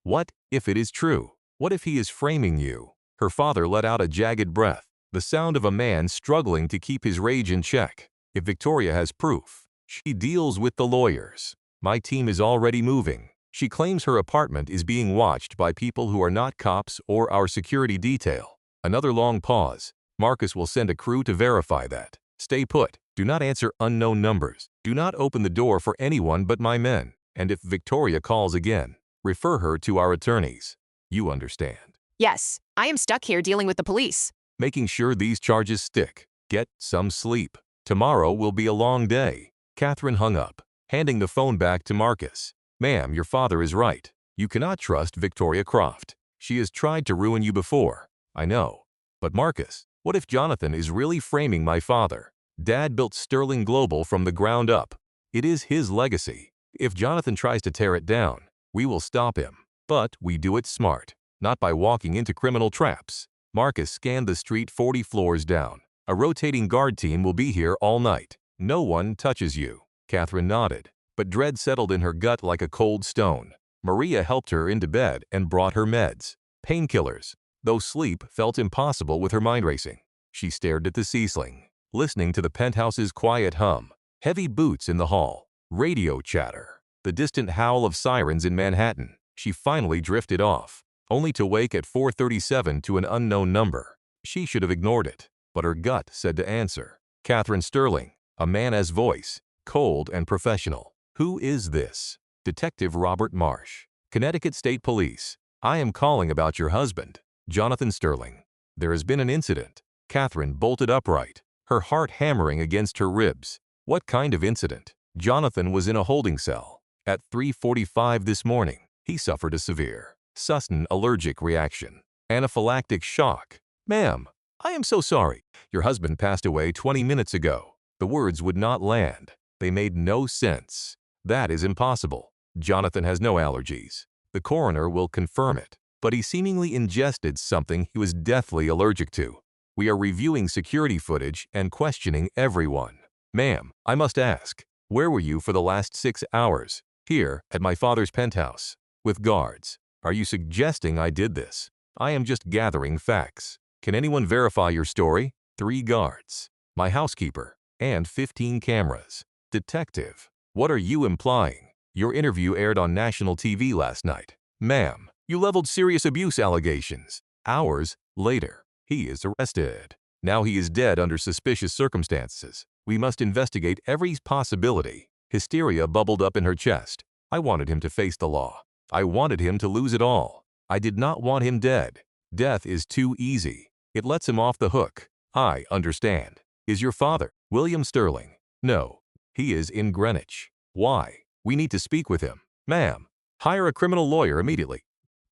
Speaker 2: what if it is true? What if he is framing you? Her father let out a jagged breath, the sound of a man struggling to keep his rage in check. If Victoria has proof, she deals with the lawyers. My team is already moving. She claims her apartment is being watched by people who are not cops or our security detail. Another long pause. Marcus will send a crew to verify that. Stay put. Do not answer unknown numbers. Do not open the door for anyone but my men. And if Victoria calls again, refer her to our attorneys. You understand.
Speaker 3: Yes, I am stuck here dealing with the police.
Speaker 2: Making sure these charges stick. Get some sleep. Tomorrow will be a long day. Catherine hung up, handing the phone back to Marcus. Ma'am, your father is right. You cannot trust Victoria Croft. She has tried to ruin you before. I know. But Marcus, what if Jonathan is really framing my father? Dad built Sterling Global from the ground up. It is his legacy. If Jonathan tries to tear it down, we will stop him. But we do it smart, not by walking into criminal traps. Marcus scanned the street 40 floors down. A rotating guard team will be here all night. No one touches you. Catherine nodded, but dread settled in her gut like a cold stone. Maria helped her into bed and brought her meds. Painkillers, though sleep felt impossible with her mind racing. She stared at the ceiling, listening to the penthouse's quiet hum. Heavy boots in the hall. Radio chatter. The distant howl of sirens in Manhattan. She finally drifted off, only to wake at 4:37 to an unknown number. She should have ignored it, but her gut said to answer. Catherine Sterling, a man's voice, cold and professional. Who is this? Detective Robert Marsh, Connecticut State Police. I am calling about your husband, Jonathan Sterling. There has been an incident. Catherine bolted upright, her heart hammering against her ribs. What kind of incident? Jonathan was in a holding cell. At 3:45 this morning, he suffered a severe, sudden allergic reaction. Anaphylactic shock. Ma'am, I am so sorry. Your husband passed away 20 minutes ago. The words would not land. They made no sense. That is impossible. Jonathan has no allergies. The coroner will confirm it. But he seemingly ingested something he was deathly allergic to. We are reviewing security footage and questioning everyone. Ma'am, I must ask, where were you for the last 6 hours? Here, at my father's penthouse, with guards. Are you suggesting I did this? I am just gathering facts. Can anyone verify your story? 3 guards, my housekeeper, and 15 cameras. Detective, what are you implying? Your interview aired on national TV last night. Ma'am, you leveled serious abuse allegations. Hours later, he is arrested. Now he is dead under suspicious circumstances. We must investigate every possibility. Hysteria bubbled up in her chest. I wanted him to face the law. I wanted him to lose it all. I did not want him dead. Death is too easy. It lets him off the hook. I understand. Is your father William Sterling? No. He is in Greenwich. Why? We need to speak with him. Ma'am, hire a criminal lawyer immediately.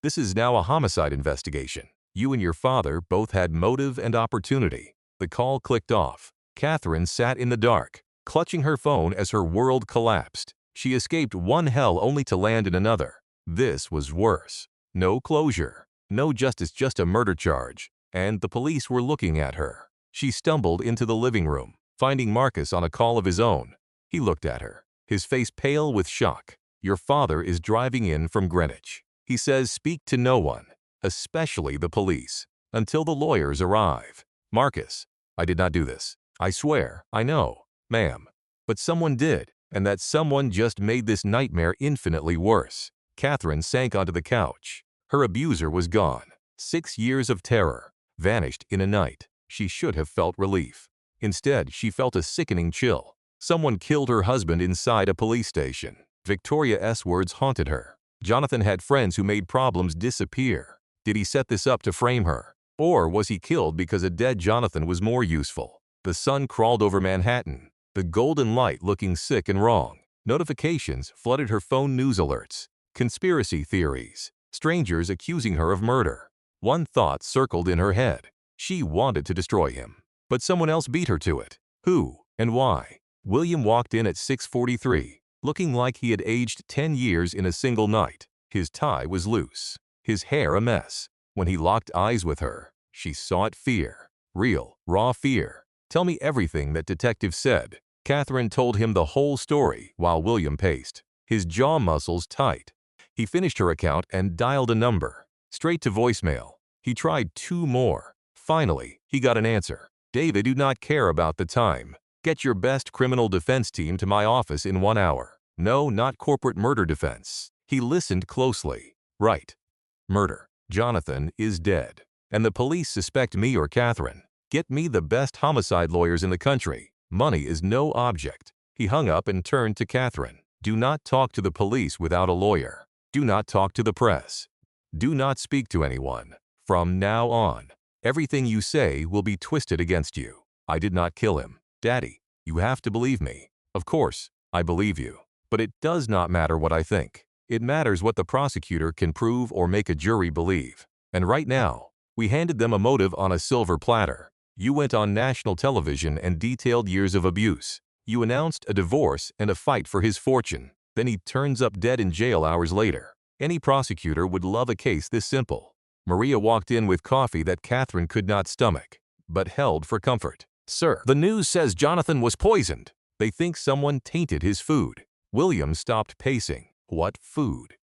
Speaker 2: This is now a homicide investigation. You and your father both had motive and opportunity. The call clicked off. Catherine sat in the dark, clutching her phone as her world collapsed. She escaped one hell only to land in another. This was worse. No closure. No justice, just a murder charge. And the police were looking at her. She stumbled into the living room, finding Marcus on a call of his own. He looked at her, his face pale with shock. Your father is driving in from Greenwich. He says speak to no one, especially the police, until the lawyers arrive. Marcus, I did not do this. I swear, I know, ma'am. But someone did, and that someone just made this nightmare infinitely worse. Catherine sank onto the couch. Her abuser was gone. 6 years of terror vanished in a night. She should have felt relief. Instead, she felt a sickening chill. Someone killed her husband inside a police station. Victoria's words haunted her. Jonathan had friends who made problems disappear. Did he set this up to frame her? Or was he killed because a dead Jonathan was more useful? The sun crawled over Manhattan, the golden light looking sick and wrong. Notifications flooded her phone, news alerts, conspiracy theories, strangers accusing her of murder. One thought circled in her head. She wanted to destroy him, but someone else beat her to it. Who and why? William walked in at 6:43, looking like he had aged 10 years in a single night. His tie was loose, his hair a mess. When he locked eyes with her, she saw it fear. Real, raw fear. Tell me everything that detective said. Catherine told him the whole story while William paced, his jaw muscles tight. He finished her account and dialed a number. Straight to voicemail. He tried 2 more. Finally, he got an answer. David, do not care about the time. Get your best criminal defense team to my office in 1 hour. No, not corporate murder defense. He listened closely. Right. Murder. Jonathan is dead. And the police suspect me or Catherine. Get me the best homicide lawyers in the country. Money is no object. He hung up and turned to Catherine. Do not talk to the police without a lawyer. Do not talk to the press. Do not speak to anyone. From now on, everything you say will be twisted against you. I did not kill him. Daddy, you have to believe me. Of course, I believe you. But it does not matter what I think. It matters what the prosecutor can prove or make a jury believe. And right now, we handed them a motive on a silver platter. You went on national television and detailed years of abuse. You announced a divorce and a fight for his fortune. Then he turns up dead in jail hours later. Any prosecutor would love a case this simple. Maria walked in with coffee that Catherine could not stomach, but held for comfort. Sir, the news says Jonathan was poisoned. They think someone tainted his food. William stopped pacing. What food?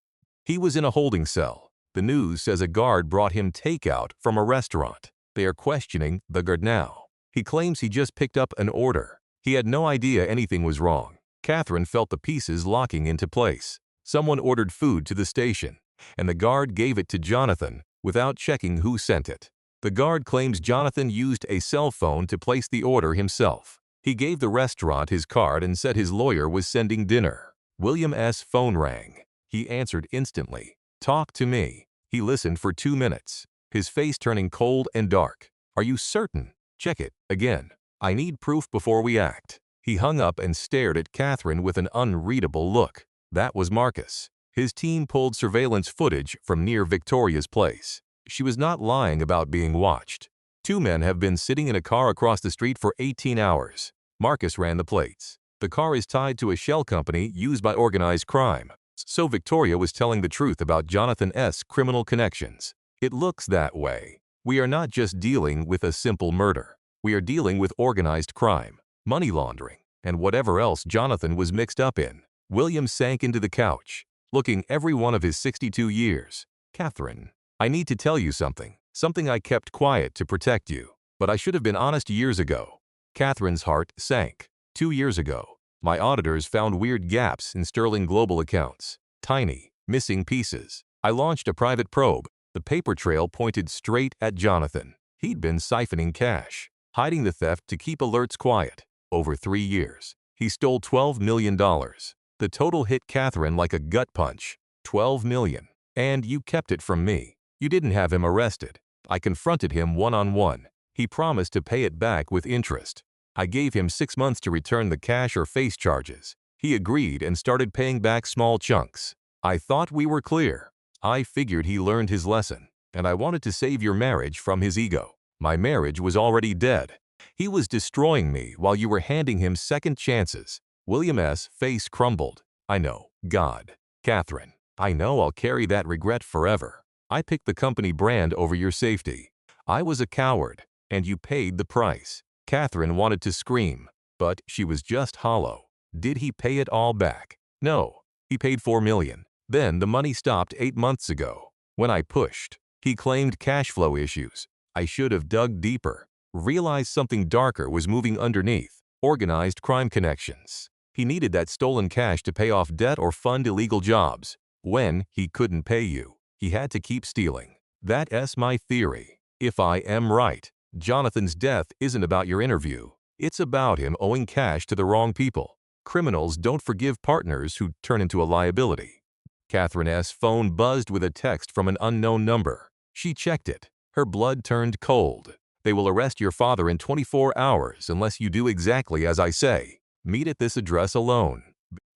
Speaker 2: He was in a holding cell. The news says a guard brought him takeout from a restaurant. They are questioning the guard now. He claims he just picked up an order. He had no idea anything was wrong. Catherine felt the pieces locking into place. Someone ordered food to the station, and the guard gave it to Jonathan without checking who sent it. The guard claims Jonathan used a cell phone to place the order himself. He gave the restaurant his card and said his lawyer was sending dinner. William's phone rang. He answered instantly. Talk to me. He listened for 2 minutes, his face turning cold and dark. Are you certain? Check it again. I need proof before we act. He hung up and stared at Catherine with an unreadable look. That was Marcus. His team pulled surveillance footage from near Victoria's place. She was not lying about being watched. 2 men have been sitting in a car across the street for 18 hours. Marcus ran the plates. The car is tied to a shell company used by organized crime. So Victoria was telling the truth about Jonathan's criminal connections. It looks that way. We are not just dealing with a simple murder. We are dealing with organized crime, money laundering, and whatever else Jonathan was mixed up in. William sank into the couch, looking every one of his 62 years. Catherine, I need to tell you something. Something I kept quiet to protect you. But I should have been honest years ago. Catherine's heart sank. 2 years ago, my auditors found weird gaps in Sterling Global accounts. Tiny, missing pieces. I launched a private probe. The paper trail pointed straight at Jonathan. He'd been siphoning cash, hiding the theft to keep alerts quiet. Over 3 years, he stole $12 million. The total hit Catherine like a gut punch. $12 million. And you kept it from me. You didn't have him arrested. I confronted him one-on-one. He promised to pay it back with interest. I gave him 6 months to return the cash or face charges. He agreed and started paying back small chunks. I thought we were clear. I figured he learned his lesson, and I wanted to save your marriage from his ego. My marriage was already dead. He was destroying me while you were handing him second chances. William's face crumbled. I know, God. Catherine, I know I'll carry that regret forever. I picked the company brand over your safety. I was a coward, and you paid the price. Catherine wanted to scream, but she was just hollow. Did he pay it all back? No. He paid $4 million. Then the money stopped 8 months ago. When I pushed, he claimed cash flow issues. I should have dug deeper. Realized something darker was moving underneath. Organized crime connections. He needed that stolen cash to pay off debt or fund illegal jobs. When he couldn't pay you, he had to keep stealing. That's my theory. If I am right, Jonathan's death isn't about your interview. It's about him owing cash to the wrong people. Criminals don't forgive partners who turn into a liability. Catherine's phone buzzed with a text from an unknown number. She checked it. Her blood turned cold. They will arrest your father in 24 hours unless you do exactly as I say. Meet at this address alone.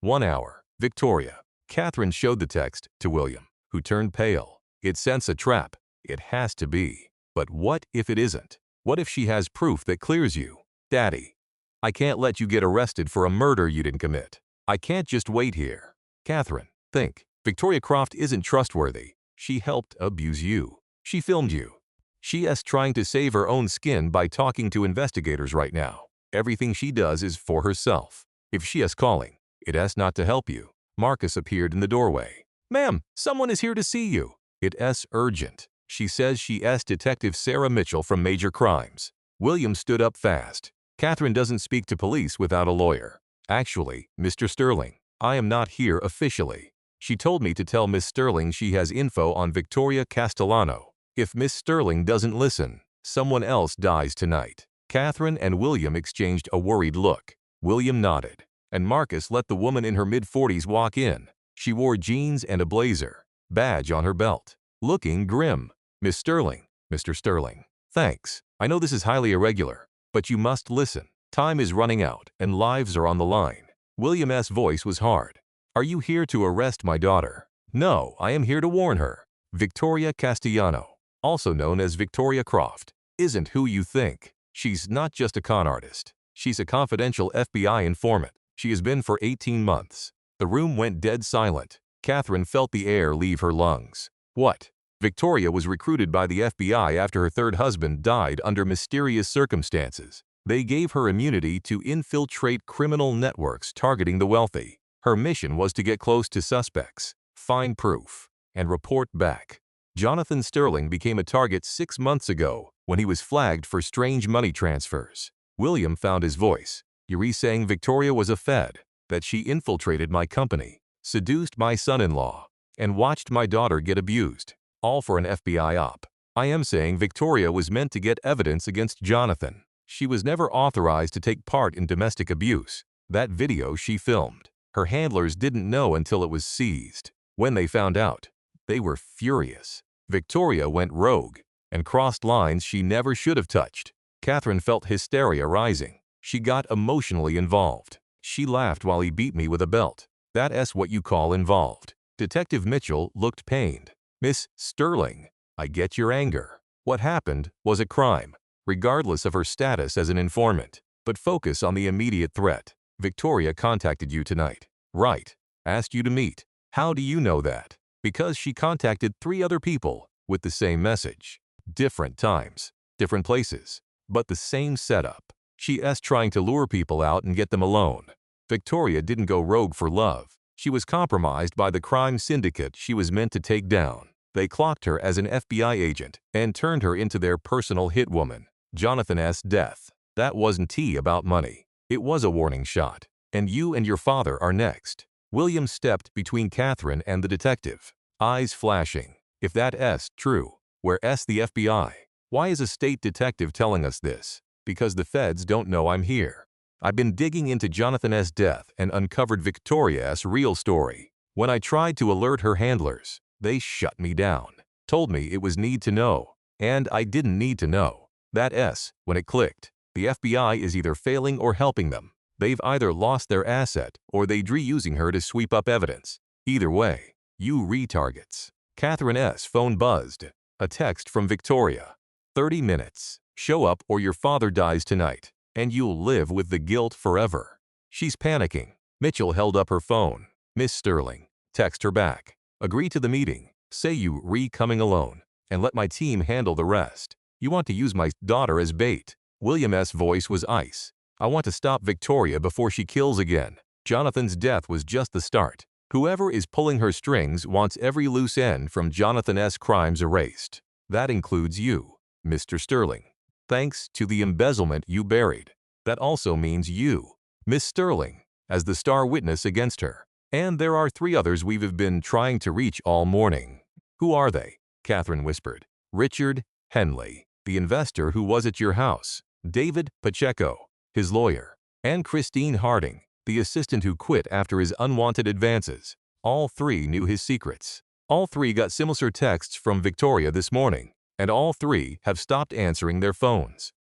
Speaker 2: 1 hour. Victoria. Catherine showed the text to William, who turned pale. It sensed a trap. It has to be. But what if it isn't? What if she has proof that clears you? Daddy, I can't let you get arrested for a murder you didn't commit. I can't just wait here. Catherine, think. Victoria Croft isn't trustworthy. She helped abuse you. She filmed you. She is trying to save her own skin by talking to investigators right now. Everything she does is for herself. If she is calling, it is not to help you. Marcus appeared in the doorway. Ma'am, someone is here to see you. It is urgent. She says she is Detective Sarah Mitchell from Major Crimes. William stood up fast. Catherine doesn't speak to police without a lawyer. Actually, Mr. Sterling, I am not here officially. She told me to tell Miss Sterling she has info on Victoria Castellano. If Miss Sterling doesn't listen, someone else dies tonight. Catherine and William exchanged a worried look. William nodded, and Marcus let the woman in her mid-40s walk in. She wore jeans and a blazer, badge on her belt, looking grim. Miss Sterling, Mr. Sterling, thanks. I know this is highly irregular, but you must listen. Time is running out, and lives are on the line. William's voice was hard. Are you here to arrest my daughter? No, I am here to warn her. Victoria Castellano, also known as Victoria Croft, isn't who you think. She's not just a con artist. She's a confidential FBI informant. She has been for 18 months. The room went dead silent. Catherine felt the air leave her lungs. What? Victoria was recruited by the FBI after her third husband died under mysterious circumstances. They gave her immunity to infiltrate criminal networks targeting the wealthy. Her mission was to get close to suspects, find proof, and report back. Jonathan Sterling became a target 6 months ago when he was flagged for strange money transfers. William found his voice. You're saying Victoria was a Fed, that she infiltrated my company, seduced my son-in-law, and watched my daughter get abused, all for an FBI op. I am saying Victoria was meant to get evidence against Jonathan. She was never authorized to take part in domestic abuse. That video she filmed. Her handlers didn't know until it was seized. When they found out, they were furious. Victoria went rogue and crossed lines she never should have touched. Catherine felt hysteria rising. She got emotionally involved. She laughed while he beat me with a belt. That's what you call involved. Detective Mitchell looked pained. Miss Sterling, I get your anger. What happened was a crime, regardless of her status as an informant. But focus on the immediate threat. Victoria contacted you tonight. Right. Asked you to meet. How do you know that? Because she contacted 3 other people with the same message. Different times, different places, but the same setup. She is trying to lure people out and get them alone. Victoria didn't go rogue for love. She was compromised by the crime syndicate she was meant to take down. They clocked her as an FBI agent and turned her into their personal hit woman. Jonathan S. death. That wasn't tea about money. It was a warning shot. And you and your father are next. William stepped between Catherine and the detective, eyes flashing. If that S true, where S the FBI? Why is a state detective telling us this? Because the feds don't know I'm here. I've been digging into Jonathan S. death and uncovered Victoria S. real story. When I tried to alert her handlers, they shut me down, told me it was need to know, and I didn't need to know. That S, when it clicked, the FBI is either failing or helping them. They've either lost their asset or they're reusing her to sweep up evidence. Either way, you retargets. Catherine S. phone buzzed. A text from Victoria. 30 minutes. Show up or your father dies tonight, and you'll live with the guilt forever. She's panicking. Mitchell held up her phone. Miss Sterling. Text her back. Agree to the meeting. Say you coming alone, and let my team handle the rest. You want to use my daughter as bait. William S. voice was ice. I want to stop Victoria before she kills again. Jonathan's death was just the start. Whoever is pulling her strings wants every loose end from Jonathan S. crimes erased. That includes you, Mr. Sterling. Thanks to the embezzlement you buried. That also means you, Miss Sterling, as the star witness against her. And there are 3 others we've been trying to reach all morning. Who are they? Catherine whispered. Richard Henley, the investor who was at your house. David Pacheco, his lawyer. And Christine Harding, the assistant who quit after his unwanted advances. All 3 knew his secrets. All 3 got similar texts from Victoria this morning, and all 3 have stopped answering their phones.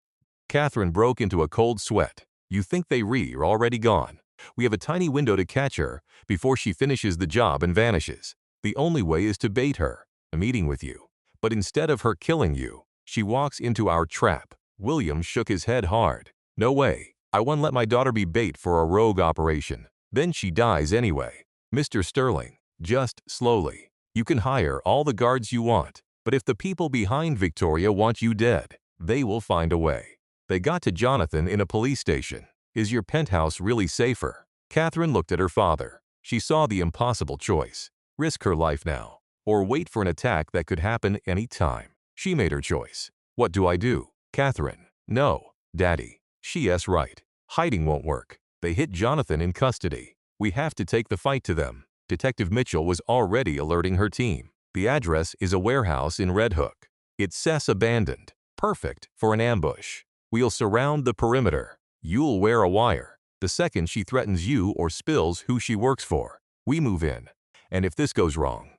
Speaker 2: Catherine broke into a cold sweat. You think they are already gone? We have a tiny window to catch her before she finishes the job and vanishes. The only way is to bait her, a meeting with you. But instead of her killing you, she walks into our trap. William shook his head hard. No way. I won't let my daughter be bait for a rogue operation. Then she dies anyway. Mr. Sterling, just slowly. You can hire all the guards you want, but if the people behind Victoria want you dead, they will find a way. They got to Jonathan in a police station. Is your penthouse really safer? Catherine looked at her father. She saw the impossible choice. Risk her life now, or wait for an attack that could happen any time. She made her choice. What do I do? Catherine. No, Daddy. She's right. Hiding won't work. They hit Jonathan in custody. We have to take the fight to them. Detective Mitchell was already alerting her team. The address is a warehouse in Red Hook. It says abandoned. Perfect for an ambush. We'll surround the perimeter. You'll wear a wire. The second she threatens you or spills who she works for, we move in. And if this goes wrong,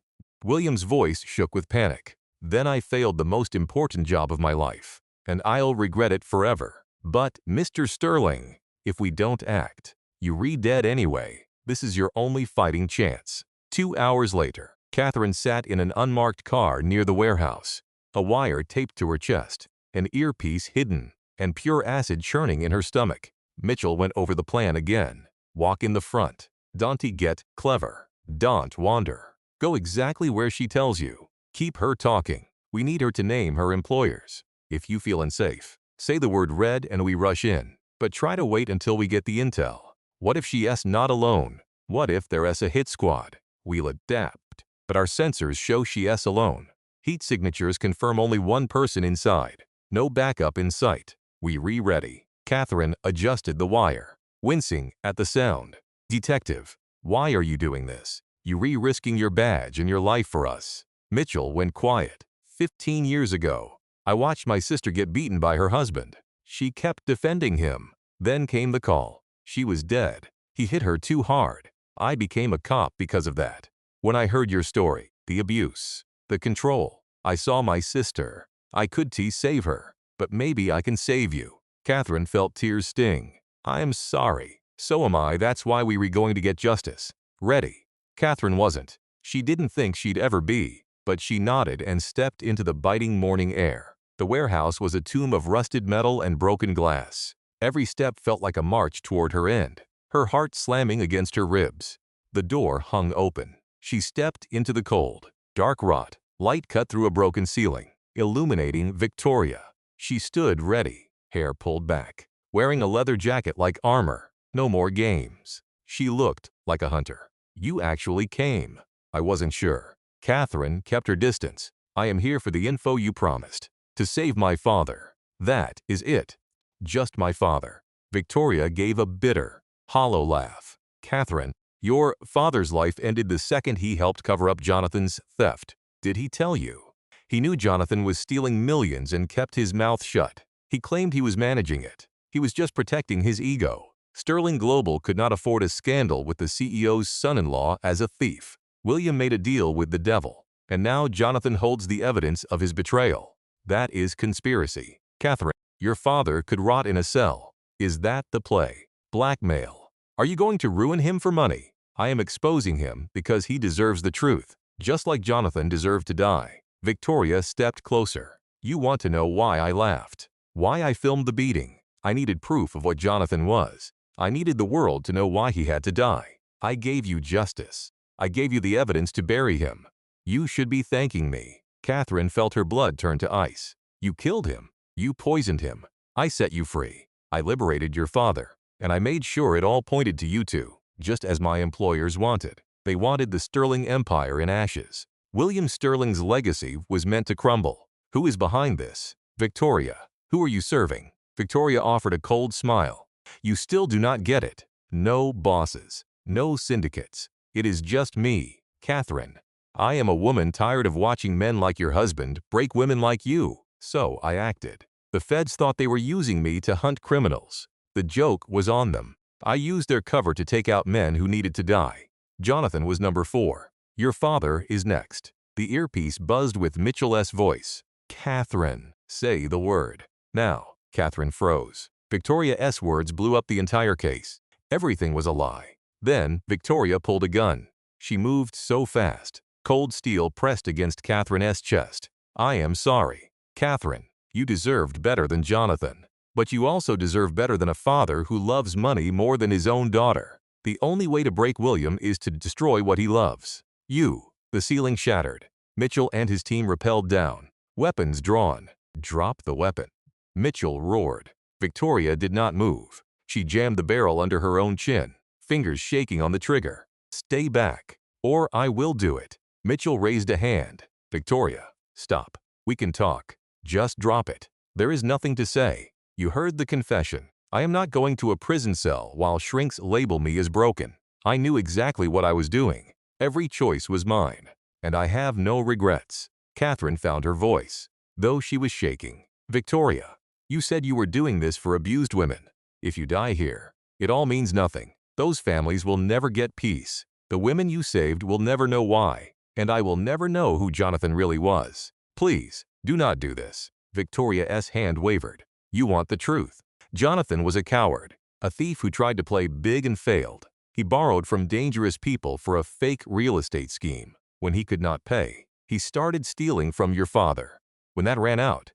Speaker 2: William's voice shook with panic. Then I failed the most important job of my life, and I'll regret it forever. But, Mr. Sterling, if we don't act, you dead anyway. This is your only fighting chance. 2 hours later, Catherine sat in an unmarked car near the warehouse, a wire taped to her chest, an earpiece hidden, and pure acid churning in her stomach. Mitchell went over the plan again. Walk in the front. Don't get clever. Don't wander. Go exactly where she tells you. Keep her talking. We need her to name her employers. If you feel unsafe, say the word red and we rush in. But try to wait until we get the intel. What if she's not alone? What if there's a hit squad? We'll adapt. But our sensors show she's alone. Heat signatures confirm only one person inside. No backup in sight. We ready. Catherine adjusted the wire, wincing at the sound. Detective, why are you doing this? You risking your badge and your life for us. Mitchell went quiet. 15 years ago, I watched my sister get beaten by her husband. She kept defending him. Then came the call. She was dead. He hit her too hard. I became a cop because of that. When I heard your story, the abuse, the control, I saw my sister. I could save her, but maybe I can save you. Catherine felt tears sting. I am sorry. So am I. That's why we were going to get justice. Ready. Catherine wasn't. She didn't think she'd ever be, but she nodded and stepped into the biting morning air. The warehouse was a tomb of rusted metal and broken glass. Every step felt like a march toward her end, her heart slamming against her ribs. The door hung open. She stepped into the cold, dark rot. Light cut through a broken ceiling, illuminating Victoria. She stood ready, hair pulled back, wearing a leather jacket like armor. No more games. She looked like a hunter. You actually came. I wasn't sure. Catherine kept her distance. I am here for the info you promised. To save my father. That is it. Just my father. Victoria gave a bitter, hollow laugh. Catherine, your father's life ended the second he helped cover up Jonathan's theft. Did he tell you? He knew Jonathan was stealing millions and kept his mouth shut. He claimed he was managing it. He was just protecting his ego. Sterling Global could not afford a scandal with the CEO's son-in-law as a thief. William made a deal with the devil, and now Jonathan holds the evidence of his betrayal. That is conspiracy. Catherine, your father could rot in a cell. Is that the play? Blackmail. Are you going to ruin him for money? I am exposing him because he deserves the truth, just like Jonathan deserved to die. Victoria stepped closer. You want to know why I laughed? Why I filmed the beating? I needed proof of what Jonathan was. I needed the world to know why he had to die. I gave you justice. I gave you the evidence to bury him. You should be thanking me. Catherine felt her blood turn to ice. You killed him. You poisoned him. I set you free. I liberated your father. And I made sure it all pointed to you two, just as my employers wanted. They wanted the Sterling Empire in ashes. William Sterling's legacy was meant to crumble. Who is behind this? Victoria. Who are you serving? Victoria offered a cold smile. You still do not get it. No bosses. No syndicates. It is just me, Catherine. I am a woman tired of watching men like your husband break women like you. So I acted. The feds thought they were using me to hunt criminals. The joke was on them. I used their cover to take out men who needed to die. Jonathan was number 4. Your father is next. The earpiece buzzed with Mitchell's voice. Catherine, say the word. Now, Catherine froze. Victoria's words blew up the entire case. Everything was a lie. Then, Victoria pulled a gun. She moved so fast. Cold steel pressed against Catherine's chest. I am sorry. Catherine, you deserved better than Jonathan. But you also deserve better than a father who loves money more than his own daughter. The only way to break William is to destroy what he loves. You. The ceiling shattered. Mitchell and his team rappelled down. Weapons drawn. Drop the weapon. Mitchell roared. Victoria did not move. She jammed the barrel under her own chin, fingers shaking on the trigger. Stay back, or I will do it. Mitchell raised a hand. Victoria, stop. We can talk. Just drop it. There is nothing to say. You heard the confession. I am not going to a prison cell while shrinks label me as broken. I knew exactly what I was doing. Every choice was mine, and I have no regrets. Catherine found her voice, though she was shaking. Victoria, you said you were doing this for abused women. If you die here, it all means nothing. Those families will never get peace. The women you saved will never know why, and I will never know who Jonathan really was. Please, do not do this. Victoria's hand wavered. You want the truth. Jonathan was a coward, a thief who tried to play big and failed. He borrowed from dangerous people for a fake real estate scheme. When he could not pay, he started stealing from your father. When that ran out,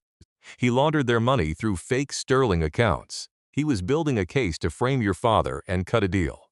Speaker 2: he laundered their money through fake Sterling accounts. He was building a case to frame your father and cut a deal.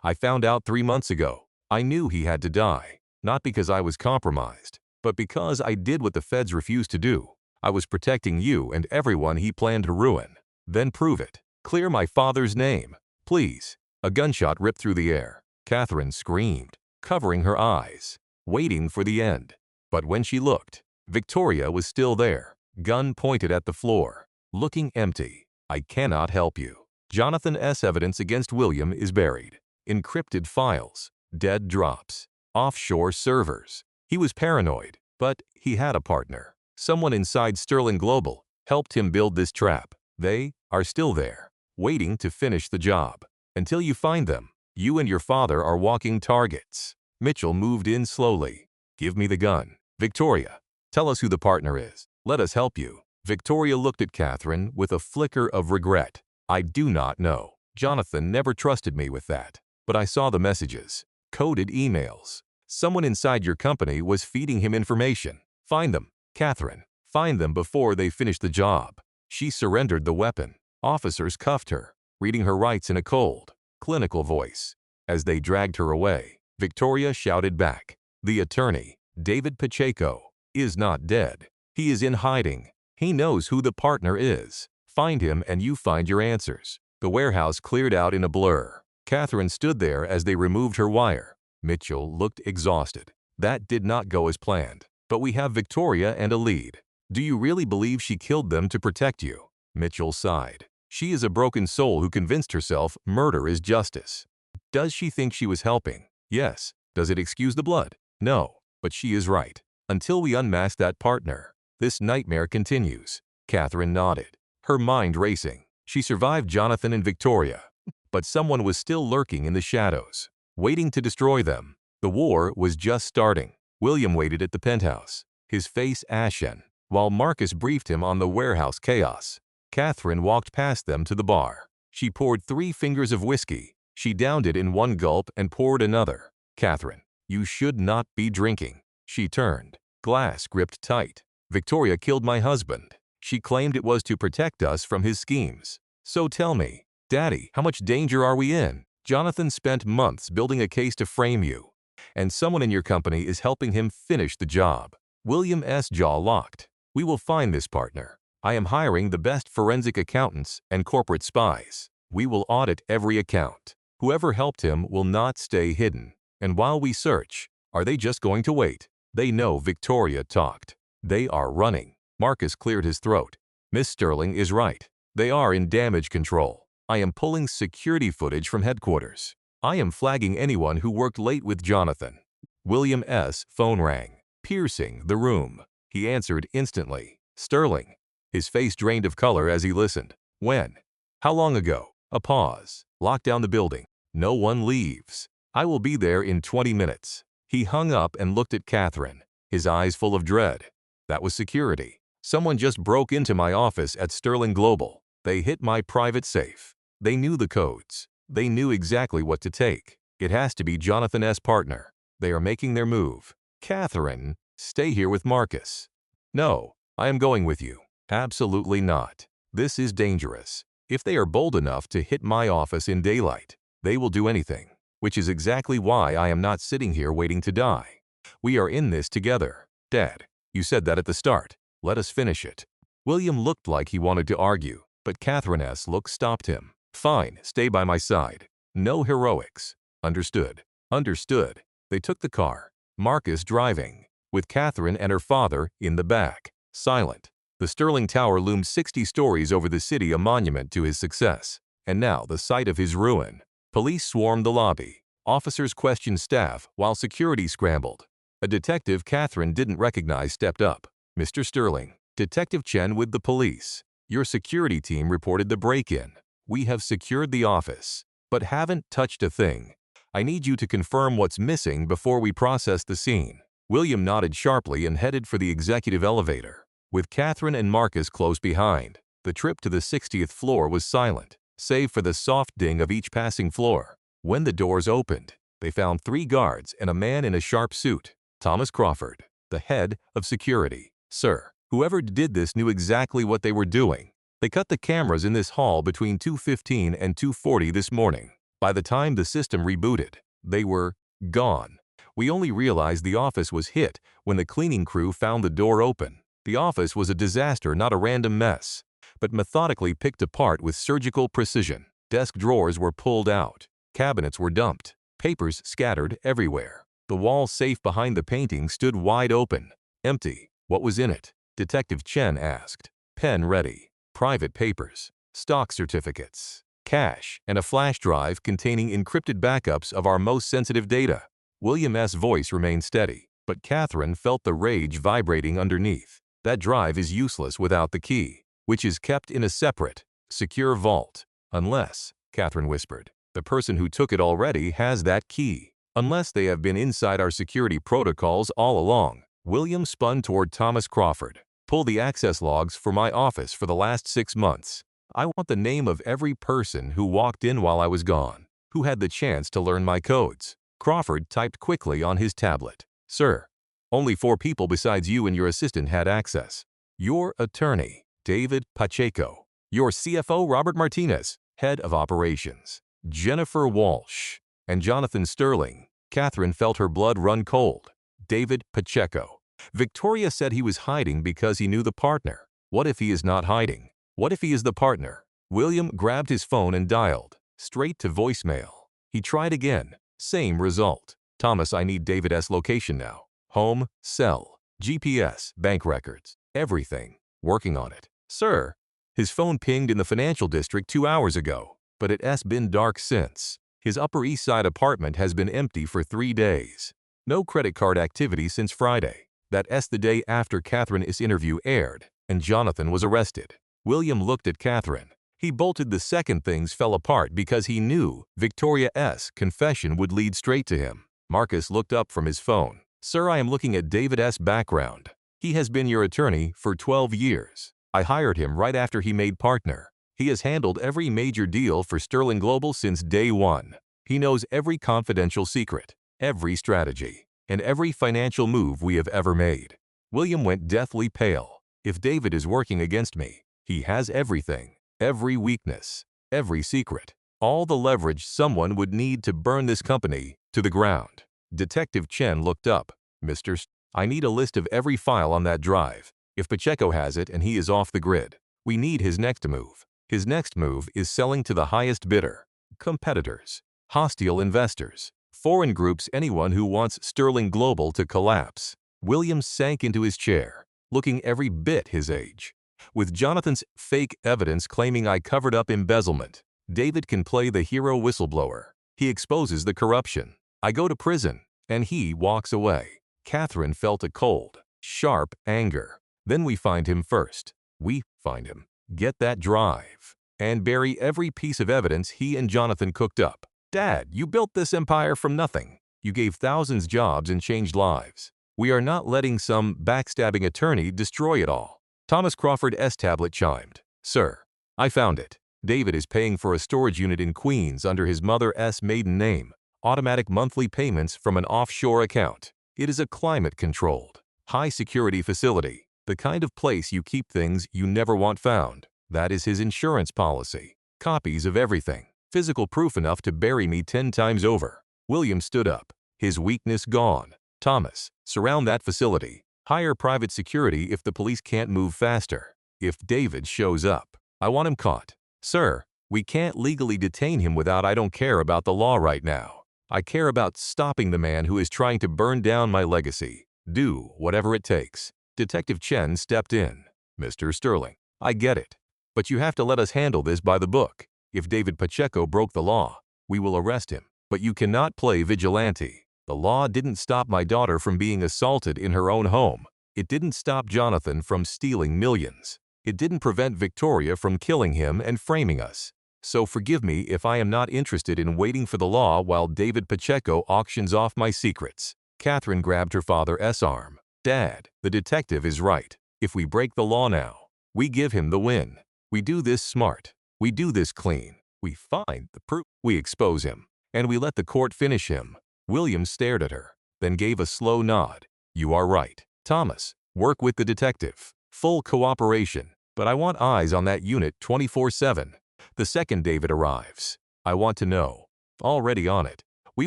Speaker 2: I found out 3 months ago. I knew he had to die, not because I was compromised, but because I did what the feds refused to do. I was protecting you and everyone he planned to ruin. Then prove it. Clear my father's name. Please. A gunshot ripped through the air. Catherine screamed, covering her eyes, waiting for the end. But when she looked, Victoria was still there, gun pointed at the floor, looking empty. I cannot help you. Jonathan's evidence against William is buried. Encrypted files, dead drops, offshore servers. He was paranoid, but he had a partner. Someone inside Sterling Global helped him build this trap. They are still there, waiting to finish the job. Until you find them, you and your father are walking targets. Mitchell moved in slowly. Give me the gun. Victoria, tell us who the partner is. Let us help you. Victoria looked at Catherine with a flicker of regret. I do not know. Jonathan never trusted me with that. But I saw the messages. Coded emails. Someone inside your company was feeding him information. Find them, Catherine. Find them before they finish the job. She surrendered the weapon. Officers cuffed her, reading her rights in a cold, clinical voice. As they dragged her away, Victoria shouted back. The attorney, David Pacheco, is not dead. He is in hiding. He knows who the partner is. Find him and you find your answers. The warehouse cleared out in a blur. Catherine stood there as they removed her wire. Mitchell looked exhausted. That did not go as planned. But we have Victoria and a lead. Do you really believe she killed them to protect you? Mitchell sighed. She is a broken soul who convinced herself murder is justice. Does she think she was helping? Yes. Does it excuse the blood? No. But she is right. Until we unmask that partner, this nightmare continues. Catherine nodded, her mind racing. She survived Jonathan and Victoria. But someone was still lurking in the shadows, waiting to destroy them. The war was just starting. William waited at the penthouse, his face ashen, while Marcus briefed him on the warehouse chaos. Catherine walked past them to the bar. She poured 3 fingers of whiskey. She downed it in one gulp and poured another. Catherine, you should not be drinking. She turned, glass gripped tight. Victoria killed my husband. She claimed it was to protect us from his schemes. So tell me, Daddy, how much danger are we in? Jonathan spent months building a case to frame you, and someone in your company is helping him finish the job. William's jaw locked. We will find this partner. I am hiring the best forensic accountants and corporate spies. We will audit every account. Whoever helped him will not stay hidden. And while we search, are they just going to wait? They know Victoria talked. They are running. Marcus cleared his throat. Miss Sterling is right. They are in damage control. I am pulling security footage from headquarters. I am flagging anyone who worked late with Jonathan. William's phone rang, piercing the room. He answered instantly. Sterling. His face drained of color as he listened. When? How long ago? A pause. Lock down the building. No one leaves. I will be there in 20 minutes. He hung up and looked at Catherine, his eyes full of dread. That was security. Someone just broke into my office at Sterling Global. They hit my private safe. They knew the codes. They knew exactly what to take. It has to be Jonathan's partner. They are making their move. Catherine, stay here with Marcus. No, I am going with you. Absolutely not. This is dangerous. If they are bold enough to hit my office in daylight, they will do anything, which is exactly why I am not sitting here waiting to die. We are in this together. Dad, you said that at the start. Let us finish it. William looked like he wanted to argue, but Catherine's look stopped him. Fine, stay by my side. No heroics. Understood. Understood. They took the car, Marcus driving, with Catherine and her father in the back, silent. The Sterling Tower loomed 60 stories over the city, a monument to his success. And now the site of his ruin. Police swarmed the lobby. Officers questioned staff while security scrambled. A detective Catherine didn't recognize stepped up. Mr. Sterling, Detective Chen with the police. Your security team reported the break-in. We have secured the office, but haven't touched a thing. I need you to confirm what's missing before we process the scene. William nodded sharply and headed for the executive elevator, with Catherine and Marcus close behind. The trip to the 60th floor was silent, save for the soft ding of each passing floor. When the doors opened, they found 3 guards and a man in a sharp suit. Thomas Crawford, the head of security. Sir, whoever did this knew exactly what they were doing. They cut the cameras in this hall between 2:15 and 2:40 this morning. By the time the system rebooted, they were gone. We only realized the office was hit when the cleaning crew found the door open. The office was a disaster, not a random mess, but methodically picked apart with surgical precision. Desk drawers were pulled out. Cabinets were dumped. Papers scattered everywhere. The wall safe behind the painting stood wide open, empty. What was in it? Detective Chen asked. Pen ready. Private papers, stock certificates, cash, and a flash drive containing encrypted backups of our most sensitive data. William's voice remained steady, but Catherine felt the rage vibrating underneath. That drive is useless without the key, which is kept in a separate, secure vault. Unless, Catherine whispered, the person who took it already has that key. Unless they have been inside our security protocols all along. William spun toward Thomas Crawford. Pull the access logs for my office for the last 6 months. I want the name of every person who walked in while I was gone, who had the chance to learn my codes. Crawford typed quickly on his tablet. Sir, only 4 people besides you and your assistant had access. Your attorney, David Pacheco. Your CFO, Robert Martinez, head of operations, Jennifer Walsh, and Jonathan Sterling. Catherine felt her blood run cold. David Pacheco. Victoria said he was hiding because he knew the partner. What if he is not hiding? What if he is the partner? William grabbed his phone and dialed, straight to voicemail. He tried again. Same result. Thomas, I need David's location now. home, cell, GPS, bank records, everything. Working on it. Sir, his phone pinged in the financial district 2 hours ago, but it has been dark since. His Upper East Side apartment has been empty for 3 days. No credit card activity since Friday. That's the day after Catherine's interview aired, and Jonathan was arrested. William looked at Catherine. He bolted the second things fell apart because he knew Victoria's confession would lead straight to him. Marcus looked up from his phone. Sir, I am looking at David's background. He has been your attorney for 12 years. I hired him right after he made partner. He has handled every major deal for Sterling Global since day one. He knows every confidential secret, every strategy, and every financial move we have ever made. William went deathly pale. If David is working against me, he has everything, every weakness, every secret, all the leverage someone would need to burn this company to the ground. Detective Chen looked up. Mr. I need a list of every file on that drive. If Pacheco has it and he is off the grid, we need his next move. His next move is selling to the highest bidder, competitors, hostile investors, foreign groups, anyone who wants Sterling Global to collapse. Williams sank into his chair, looking every bit his age. With Jonathan's fake evidence claiming I covered up embezzlement, David can play the hero whistleblower. He exposes the corruption. I go to prison, and he walks away. Catherine felt a cold, sharp anger. Then we find him first. We find him, get that drive, and bury every piece of evidence he and Jonathan cooked up. Dad, you built this empire from nothing. You gave thousands jobs and changed lives. We are not letting some backstabbing attorney destroy it all. Thomas Crawford's tablet chimed. Sir, I found it. David is paying for a storage unit in Queens under his mother's maiden name. Automatic monthly payments from an offshore account. It is a climate-controlled, high-security facility, the kind of place you keep things you never want found. That is his insurance policy. Copies of everything. Physical proof enough to bury me 10 times over. William stood up, his weakness gone. Thomas, surround that facility. Hire private security if the police can't move faster. If David shows up, I want him caught. Sir, we can't legally detain him without. I don't care about the law right now. I care about stopping the man who is trying to burn down my legacy. Do whatever it takes. Detective Chen stepped in. Mr. Sterling, I get it. But you have to let us handle this by the book. If David Pacheco broke the law, we will arrest him. But you cannot play vigilante. The law didn't stop my daughter from being assaulted in her own home. It didn't stop Jonathan from stealing millions. It didn't prevent Victoria from killing him and framing us. So forgive me if I am not interested in waiting for the law while David Pacheco auctions off my secrets. Catherine grabbed her father's arm. Dad, the detective is right. If we break the law now, we give him the win. We do this smart. We do this clean. We find the proof. We expose him. And we let the court finish him. William stared at her, then gave a slow nod. You are right. Thomas, work with the detective. Full cooperation. But I want eyes on that unit 24/7. The second David arrives, I want to know. Already on it. We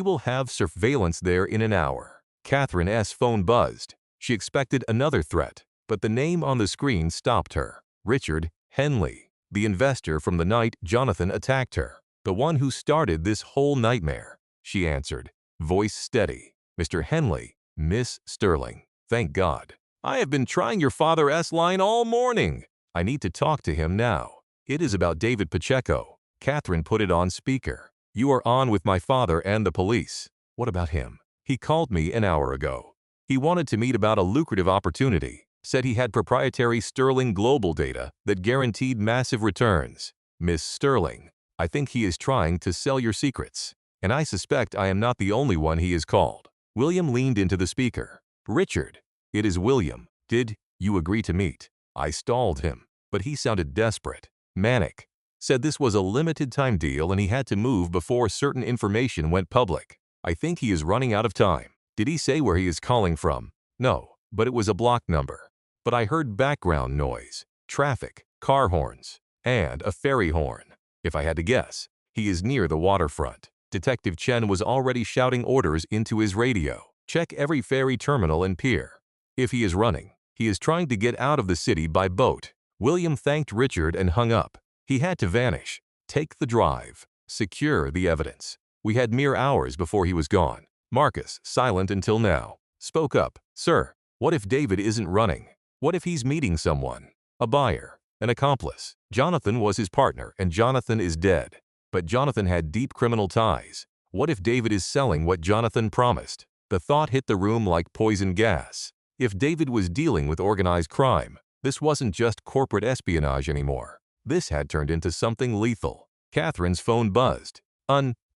Speaker 2: will have surveillance there in an hour. Catherine's phone buzzed. She expected another threat, but the name on the screen stopped her. Richard Henley, the investor from the night Jonathan attacked her. The one who started this whole nightmare. She answered, voice steady. Mr. Henley, Miss Sterling. Thank God. I have been trying your father's line all morning. I need to talk to him now. It is about David Pacheco. Catherine put it on speaker. You are on with my father and the police. What about him? He called me an hour ago. He wanted to meet about a lucrative opportunity. Said he had proprietary Sterling Global data that guaranteed massive returns. Miss Sterling, I think he is trying to sell your secrets. And I suspect I am not the only one he has called. William leaned into the speaker. Richard, it is William. Did you agree to meet? I stalled him, but he sounded desperate. Manic. Said this was a limited-time deal and he had to move before certain information went public. I think he is running out of time. Did he say where he is calling from? No, but it was a block number. But I heard background noise, traffic, car horns, and a ferry horn. If I had to guess, he is near the waterfront. Detective Chen was already shouting orders into his radio. Check every ferry terminal and pier. If he is running, he is trying to get out of the city by boat. William thanked Richard and hung up. He had to vanish. Take the drive. Secure the evidence. We had mere hours before he was gone. Marcus, silent until now. spoke up. Sir, what if David isn't running? What if he's meeting someone? A buyer, an accomplice. Jonathan was his partner, and Jonathan is dead. But Jonathan had deep criminal ties. What if David is selling what Jonathan promised? The thought hit the room like poison gas. If David was dealing with organized crime, this wasn't just corporate espionage anymore. This had turned into something lethal. Catherine's phone buzzed.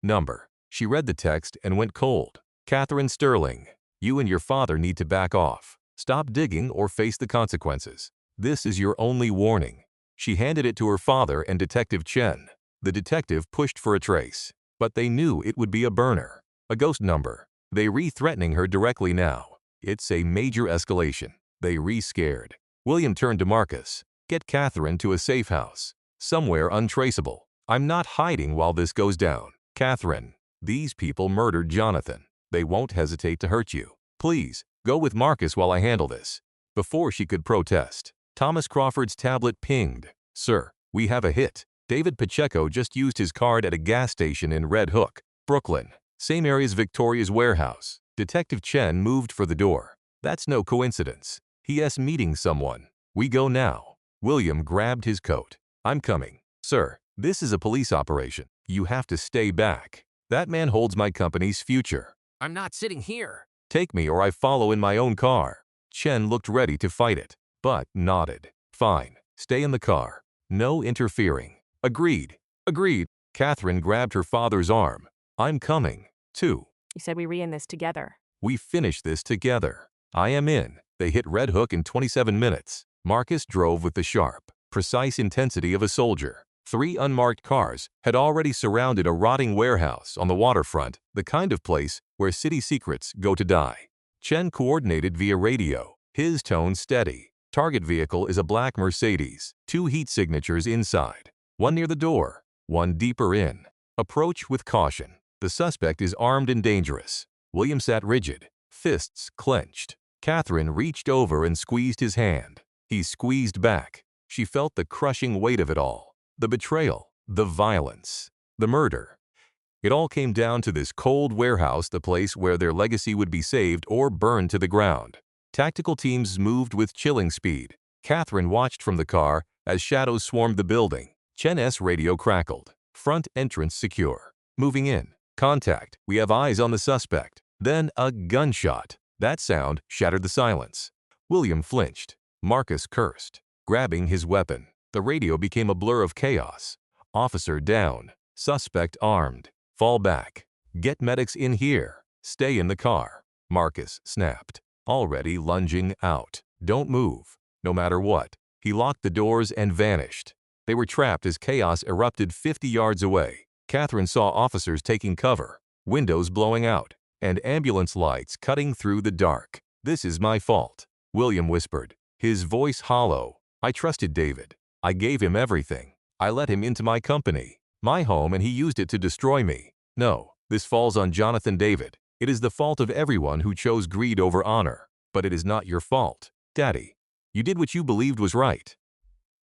Speaker 2: Number. She read the text and went cold. Catherine Sterling, you and your father need to back off. Stop digging or face the consequences. This is your only warning. She handed it to her father and Detective Chen. The detective pushed for a trace, but they knew it would be a burner. A ghost number. They re-threatening her directly now. It's a major escalation. They re-scared. William turned to Marcus. Get Catherine to a safe house. Somewhere untraceable. I'm not hiding while this goes down. Catherine, these people murdered Jonathan. They won't hesitate to hurt you. Please, go with Marcus while I handle this. Before she could protest, Thomas Crawford's tablet pinged. Sir, we have a hit. David Pacheco just used his card at a gas station in Red Hook, Brooklyn. Same area as Victoria's warehouse. Detective Chen moved for the door. That's no coincidence. He is meeting someone. We go now. William grabbed his coat. I'm coming. Sir, this is a police operation. You have to stay back. That man holds my company's future.
Speaker 3: I'm not sitting here.
Speaker 2: Take me or I follow in my own car. Chen looked ready to fight it, but nodded. Fine, stay in the car. No interfering. Agreed. Agreed. Catherine grabbed her father's arm. I'm coming, too.
Speaker 4: You said we were in this together.
Speaker 2: We finish this together. I am in. They hit Red Hook in 27 minutes. Marcus drove with the sharp, precise intensity of a soldier. 3 unmarked cars had already surrounded a rotting warehouse on the waterfront, the kind of place where city secrets go to die. Chen coordinated via radio, his tone steady. Target vehicle is a black Mercedes, 2 heat signatures inside, one near the door, one deeper in. Approach with caution. The suspect is armed and dangerous. William sat rigid, fists clenched. Catherine reached over and squeezed his hand. He squeezed back. She felt the crushing weight of it all. The betrayal, the violence, the murder. It all came down to this cold warehouse, the place where their legacy would be saved or burned to the ground. Tactical teams moved with chilling speed. Catherine watched from the car as shadows swarmed the building. Chen's radio crackled. Front entrance secure. Moving in. Contact. We have eyes on the suspect. Then a gunshot. That sound shattered the silence. William flinched. Marcus cursed, grabbing his weapon. The radio became a blur of chaos. Officer down. Suspect armed. Fall back. Get medics in here. Stay in the car. Marcus snapped, already lunging out. Don't move, no matter what. He locked the doors and vanished. They were trapped as chaos erupted 50 yards away. Catherine saw officers taking cover, windows blowing out, and ambulance lights cutting through the dark. This is my fault, William whispered, his voice hollow. I trusted David. I gave him everything. I let him into my company, my home, and he used it to destroy me. No, this falls on Jonathan David. It is the fault of everyone who chose greed over honor. But it is not your fault, Daddy. You did what you believed was right.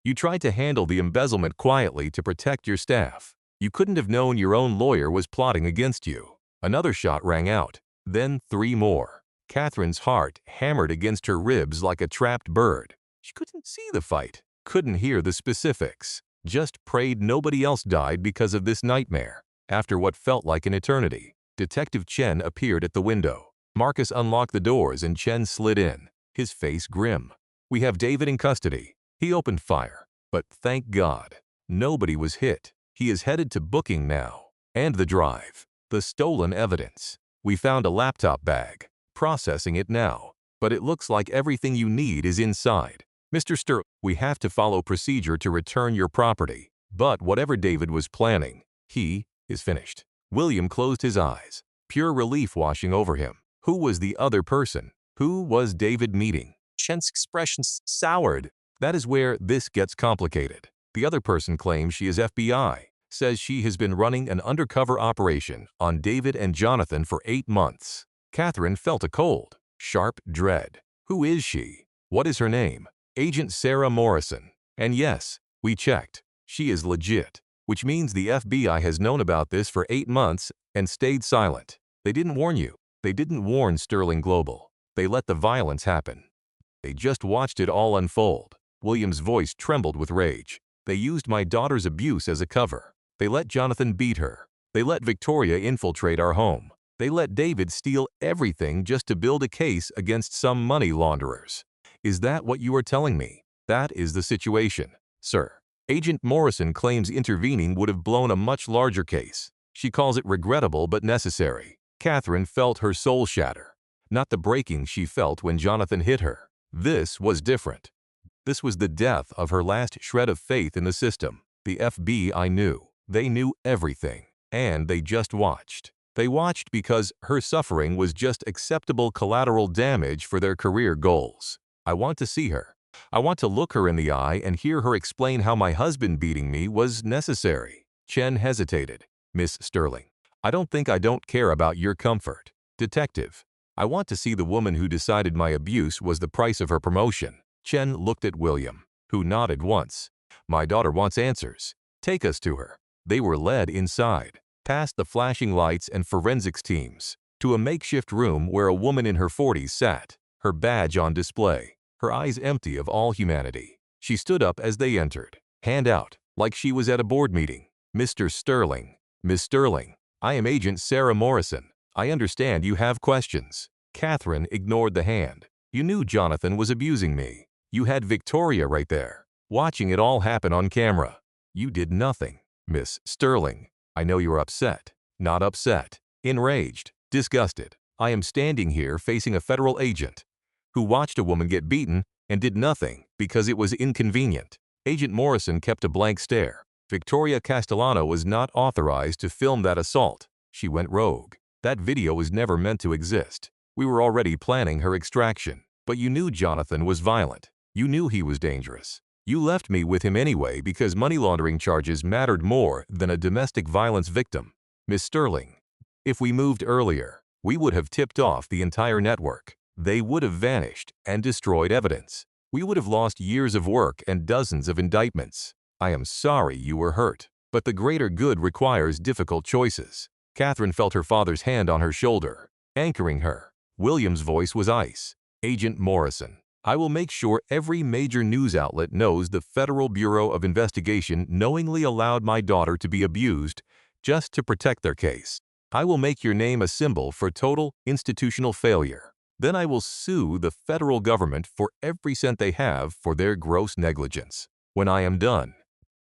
Speaker 2: You tried to handle the embezzlement quietly to protect your staff. You couldn't have known your own lawyer was plotting against you. Another shot rang out, then 3 more. Catherine's heart hammered against her ribs like a trapped bird. She couldn't see the fight, couldn't hear the specifics, just prayed nobody else died because of this nightmare. After what felt like an eternity, Detective Chen appeared at the window. Marcus unlocked the doors and Chen slid in, his face grim. We have David in custody. He opened fire, but thank God, nobody was hit. He is headed to booking now. And the drive, the stolen evidence. We found a laptop bag, processing it now, but it looks like everything you need is inside. Mr. Sterling, we have to follow procedure to return your property, but whatever David was planning, he is finished. William closed his eyes, pure relief washing over him. Who was the other person? Who was David meeting? Chen's expression soured. That is where this gets complicated. The other person claims she is FBI, says she has been running an undercover operation on David and Jonathan for 8 months. Catherine felt a cold, sharp dread. Who is she? What is her name? Agent Sarah Morrison. And yes, we checked. She is legit, which means the FBI has known about this for 8 months and stayed silent. They didn't warn you. They didn't warn Sterling Global. They let the violence happen. They just watched it all unfold. William's voice trembled with rage. They used my daughter's abuse as a cover. They let Jonathan beat her. They let Victoria infiltrate our home. They let David steal everything just to build a case against some money launderers. Is that what you are telling me? That is the situation, sir. Agent Morrison claims intervening would have blown a much larger case. She calls it regrettable but necessary. Catherine felt her soul shatter. Not the breaking she felt when Jonathan hit her. This was different. This was the death of her last shred of faith in the system. The FBI knew. They knew everything. And they just watched. They watched because her suffering was just acceptable collateral damage for their career goals. I want to see her. I want to look her in the eye and hear her explain how my husband beating me was necessary. Chen hesitated. Miss Sterling, I don't care about your comfort. Detective, I want to see the woman who decided my abuse was the price of her promotion. Chen looked at William, who nodded once. My daughter wants answers. Take us to her. They were led inside, past the flashing lights and forensics teams, to a makeshift room where a woman in her 40s sat, her badge on display, her eyes empty of all humanity. She stood up as they entered, hand out, like she was at a board meeting. Mr. Sterling, Miss Sterling, I am Agent Sarah Morrison. I understand you have questions. Catherine ignored the hand. You knew Jonathan was abusing me. You had Victoria right there, watching it all happen on camera. You did nothing. Miss Sterling, I know you're upset. Not upset. Enraged. Disgusted. I am standing here facing a federal agent who watched a woman get beaten and did nothing because it was inconvenient. Agent Morrison kept a blank stare. Victoria Castellano was not authorized to film that assault. She went rogue. That video was never meant to exist. We were already planning her extraction. But you knew Jonathan was violent. You knew he was dangerous. You left me with him anyway because money laundering charges mattered more than a domestic violence victim. Miss Sterling, if we moved earlier, we would have tipped off the entire network. They would have vanished and destroyed evidence. We would have lost years of work and dozens of indictments. I am sorry you were hurt, but the greater good requires difficult choices. Catherine felt her father's hand on her shoulder, anchoring her. William's voice was ice. Agent Morrison, I will make sure every major news outlet knows the Federal Bureau of Investigation knowingly allowed my daughter to be abused just to protect their case. I will make your name a symbol for total institutional failure. Then I will sue the federal government for every cent they have for their gross negligence. When I am done,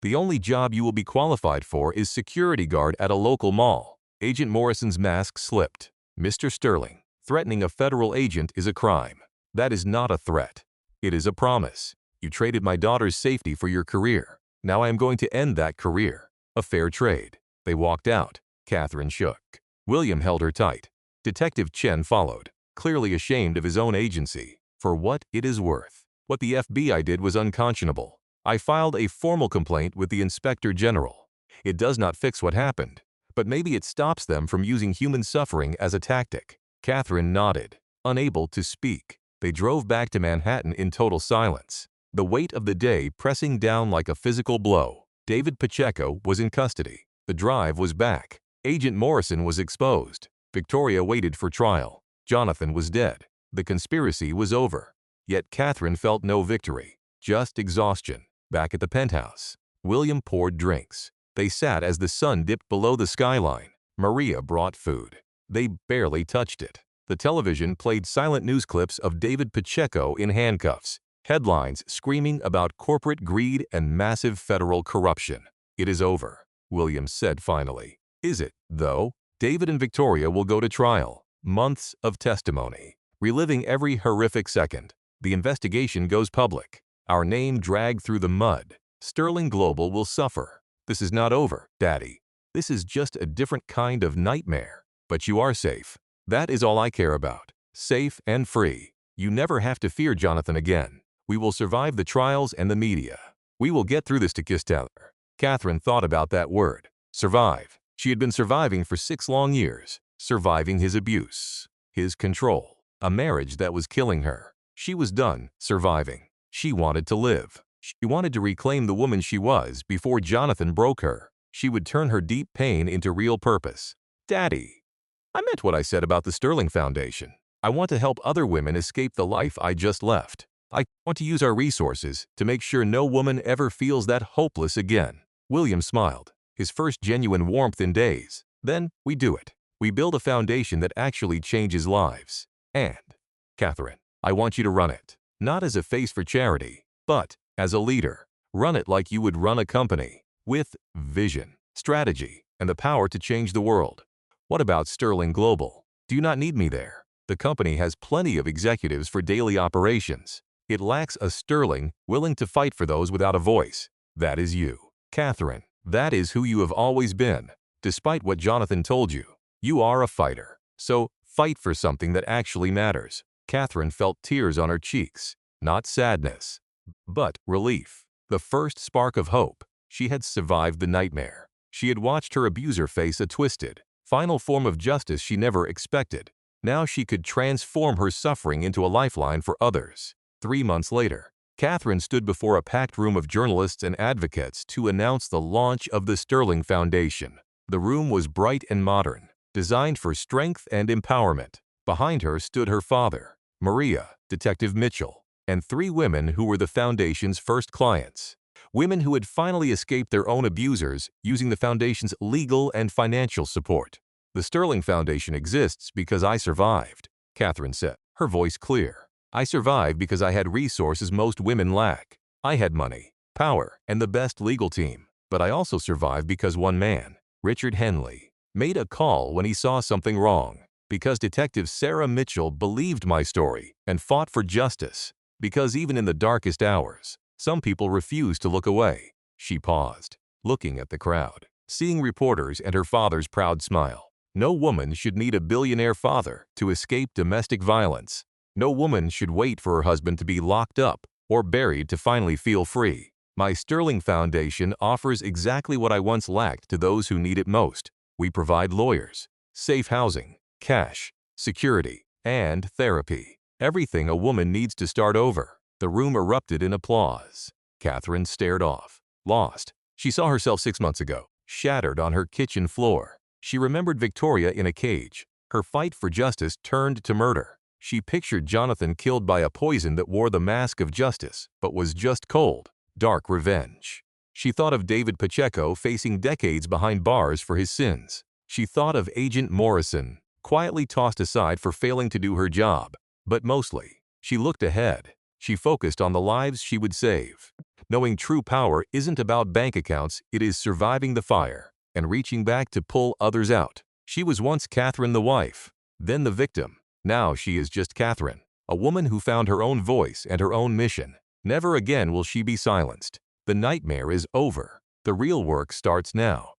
Speaker 2: the only job you will be qualified for is security guard at a local mall. Agent Morrison's mask slipped. Mr. Sterling, threatening a federal agent is a crime. That is not a threat. It is a promise. You traded my daughter's safety for your career. Now I am going to end that career. A fair trade. They walked out. Catherine shook. William held her tight. Detective Chen followed, clearly ashamed of his own agency. For what it is worth. What the FBI did was unconscionable. I filed a formal complaint with the Inspector General. It does not fix what happened, but maybe it stops them from using human suffering as a tactic. Catherine nodded, unable to speak. They drove back to Manhattan in total silence, the weight of the day pressing down like a physical blow. David Pacheco was in custody. The drive was back. Agent Morrison was exposed. Victoria waited for trial. Jonathan was dead. The conspiracy was over. Yet Catherine felt no victory, just exhaustion. Back at the penthouse, William poured drinks. They sat as the sun dipped below the skyline. Maria brought food. They barely touched it. The television played silent news clips of David Pacheco in handcuffs, headlines screaming about corporate greed and massive federal corruption. It is over, William said finally. Is it, though? David and Victoria will go to trial. Months of testimony, reliving every horrific second. The investigation goes public. Our name dragged through the mud. Sterling Global will suffer. This is not over, Daddy. This is just a different kind of nightmare. But you are safe. That is all I care about. Safe and free. You never have to fear Jonathan again. We will survive the trials and the media. We will get through this to Kisteller. Catherine thought about that word. Survive. She had been surviving for 6 long years. Surviving his abuse. His control. A marriage that was killing her. She was done surviving. She wanted to live. She wanted to reclaim the woman she was before Jonathan broke her. She would turn her deep pain into real purpose. Daddy, I meant what I said about the Sterling Foundation. I want to help other women escape the life I just left. I want to use our resources to make sure no woman ever feels that hopeless again." William smiled, his first genuine warmth in days. "Then we do it. We build a foundation that actually changes lives. And, Catherine, I want you to run it. Not as a face for charity, but as a leader. Run it like you would run a company, with vision, strategy, and the power to change the world." "What about Sterling Global? Do you not need me there?" "The company has plenty of executives for daily operations. It lacks a Sterling willing to fight for those without a voice. That is you. Catherine, that is who you have always been. Despite what Jonathan told you, you are a fighter. So fight for something that actually matters." Catherine felt tears on her cheeks, not sadness, but relief. The first spark of hope. She had survived the nightmare. She had watched her abuser face a twisted, final form of justice she never expected. Now she could transform her suffering into a lifeline for others. 3 months later, Catherine stood before a packed room of journalists and advocates to announce the launch of the Sterling Foundation. The room was bright and modern, designed for strength and empowerment. Behind her stood her father, Maria, Detective Mitchell, and 3 women who were the foundation's first clients. Women who had finally escaped their own abusers using the foundation's legal and financial support. "The Sterling Foundation exists because I survived," Catherine said, her voice clear. "I survived because I had resources most women lack. I had money, power, and the best legal team. But I also survived because one man, Richard Henley, made a call when he saw something wrong. Because Detective Sarah Mitchell believed my story and fought for justice. Because even in the darkest hours, some people refuse to look away." She paused, looking at the crowd, seeing reporters and her father's proud smile. No woman should need a billionaire father to escape domestic violence. No woman should wait for her husband to be locked up or buried to finally feel free. My Sterling Foundation offers exactly what I once lacked to those who need it most. We provide lawyers, safe housing, cash, security, and therapy. Everything a woman needs to start over. The room erupted in applause. Catherine stared off, lost. She saw herself 6 months ago, shattered on her kitchen floor. She remembered Victoria in a cage. Her fight for justice turned to murder. She pictured Jonathan killed by a poison that wore the mask of justice, but was just cold, dark revenge. She thought of David Pacheco facing decades behind bars for his sins. She thought of Agent Morrison, quietly tossed aside for failing to do her job. But mostly, she looked ahead. She focused on the lives she would save. Knowing true power isn't about bank accounts, it is surviving the fire and reaching back to pull others out. She was once Catherine the wife, then the victim. Now she is just Catherine, a woman who found her own voice and her own mission. Never again will she be silenced. The nightmare is over. The real work starts now.